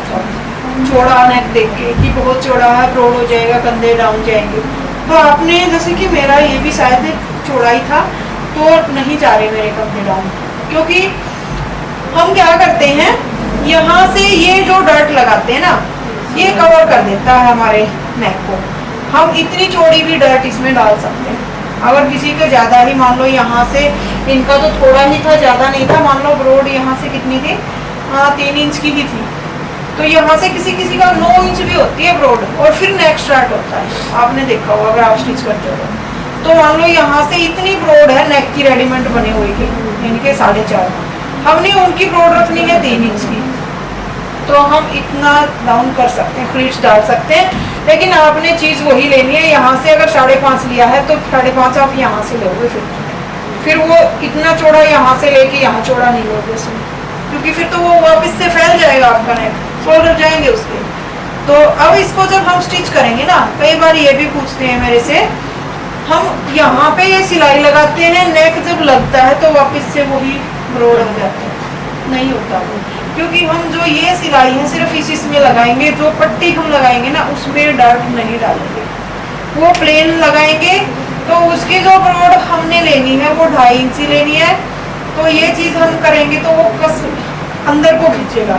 चौड़ा नेक देख के कि बहुत चौड़ा है, ब्रॉड हो जाएगा, कंधे डाउन जाएंगे, तो आपने जैसे कि मेरा ये भी शायद चौड़ा ही था, तो नहीं जा रहे मेरे कंधे डाउन, क्योंकि हम क्या करते हैं, यहाँ से ये जो डर्ट लगाते हैं ना, ये कवर कर देता है हमारे नेक को। हम इतनी चौड़ी भी डर्ट इसमें डाल सकते हैं। अगर किसी का ज़्यादा ही, मान लो यहाँ से इनका तो थोड़ा ही था, ज़्यादा नहीं था, मान लो ब्रॉड यहाँ से कितनी थी, 3 इंच की ही थी, तो यहाँ से किसी किसी का 9 इंच भी होती है ब्रॉड, और फिर नेक स्टार्ट होता है, आपने देखा होगा अगर आप स्टिच करते हो तो मान लो यहाँ से इतनी ब्रॉड है नेक की रेडीमेड बने हुए की, इनके 4.5, हमने उनकी ब्रॉड रखनी है 3 इंच की, तो हम इतना डाउन कर सकते हैं, फ्लीट्स डाल सकते हैं। लेकिन आपने चीज़ वही लेनी है, यहाँ से अगर 5.5 लिया है तो 5.5 आप यहाँ से लोगे, फिर वो इतना चौड़ा यहाँ से लेके यहाँ चौड़ा नहीं लोगे उसमें, क्योंकि फिर तो वो वापस से फैल जाएगा आपका नेक, शोल्डर जाएंगे उसके। तो अब इसको जब हम स्टिच करेंगे ना, कई बार ये भी पूछते हैं मेरे से, हम यहाँ पे ये सिलाई लगाते हैं, नेक जब लगता है तो वापस से वही ब्रॉड हो जाता है, नहीं होता वो, क्योंकि हम जो ये सिलाई है सिर्फ इसमें लगाएंगे, जो पट्टी हम लगाएंगे ना उसमें डार्ट नहीं डालेंगे, वो प्लेन लगाएंगे, तो उसकी जो ब्रॉड हमने लेनी है वो 2.5 इंच लेनी है। तो ये चीज़ हम करेंगे तो वो कस अंदर को खींचेगा,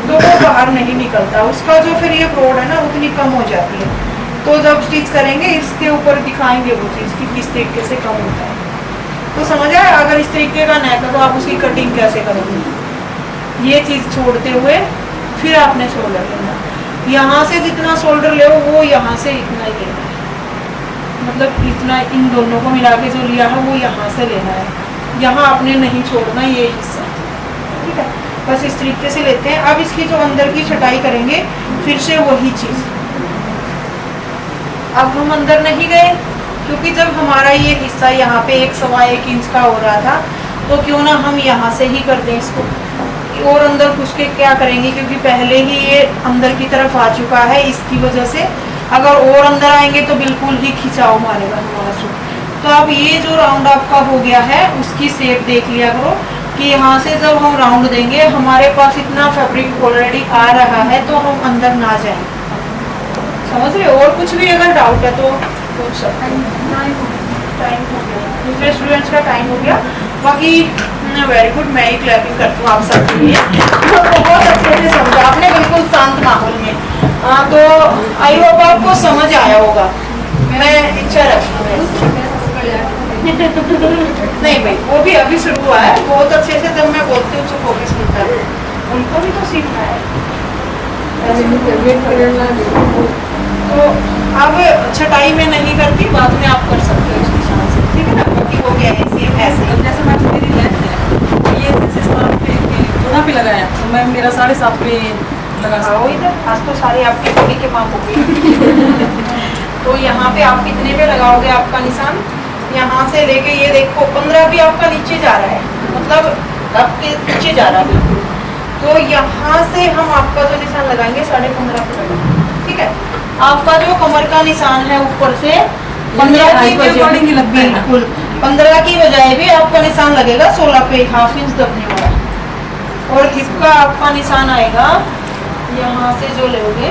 तो वो बाहर नहीं निकलता, उसका जो फिर ये ब्रॉड है ना उतनी कम हो जाती है। तो जब स्टिच करेंगे इसके ऊपर दिखाएंगे वो चीज़ कि किस तरीके से कम होता है। तो समझ आया, अगर इस तरीके का नेक है तो आप उसकी कटिंग कैसे करोगे, ये चीज़ छोड़ते हुए फिर आपने शोल्डर लेना, यहाँ से जितना शोल्डर ले वो यहाँ से इतना ही लेना है, मतलब इतना इन दोनों को मिला के जो लिया है वो यहाँ से लेना है, यहाँ आपने नहीं छोड़ना ये हिस्सा, ठीक है। बस इस तरीके से लेते हैं। अब इसकी जो अंदर की छटाई करेंगे फिर से वही चीज़, अब हम अंदर नहीं गए क्योंकि जब हमारा ये हिस्सा यहाँ पे 1-1.25 इंच का हो रहा था, तो क्यों ना हम यहाँ से ही कर दें इसको, और अंदर घुस के क्या करेंगे, क्योंकि पहले ही ये अंदर की तरफ आ चुका है, इसकी वजह से अगर और अंदर आएंगे तो बिल्कुल ही खिंचाव मारेगा हमारा सूट। तो अब ये जो राउंड आपका हो गया है उसकी शेप देख लिया करो कि यहाँ से जब हम राउंड देंगे हमारे पास इतना फैब्रिक ऑलरेडी आ रहा है, तो हम अंदर ना जाएं, समझ रहे हो। और कुछ भी अगर डाउट है तो पूछ सकते हैं। टाइम हो गया, दूसरे स्टूडेंट्स का टाइम हो गया। बाकी वेरी गुड, मैं ही क्लैपिंग करती हूँ आप सबके लिए, तो बहुत अच्छे से समझा आपने, बिल्कुल शांत माहौल में। तो आई होप आपको समझ आया होगा, मैं इच्छा रखती हूँ। नहीं भाई, वो भी अभी शुरू हुआ है, बहुत अच्छे से जब मैं बोलती हूँ चुप होकर सुनता है, उनको भी तो सीखना है। तो अब छटाई में नहीं करती, बाद में आप कर सकते हो इसकी शान से, ठीक है ना। बाकी हो गया है सेम ऐसे। अब जैसे मैं मेरी लेंथ है, ये जैसे 7 पे थोड़ा भी लगाया तो मैं मेरा 7.5 पे लगा सकता वही तो, आज तो सारे आपके बॉडी के माप हो गए। तो यहाँ पे आप कितने पे लगाओगे आपका निशान, यहाँ से लेके ये देखो 15 भी आपका नीचे जा रहा है, मतलब आपके नीचे जा रहा है बिल्कुल। तो यहाँ से हम आपका जो निशान लगाएंगे 15.5 पे लगाएंगे, ठीक है। आपका जो कमर का निशान है ऊपर से 15 की अकॉर्डिंग लगता है ना। बिल्कुल 15 की बजाय भी आपका निशान लगेगा 16 पे, 1/2 इंच दबने वाला। और हिप का आपका निशान आएगा यहाँ से जो लोगे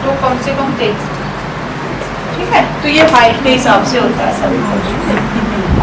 तो कम से कम 23, ठीक है। तो ये हाइट के हिसाब से होता है सभी।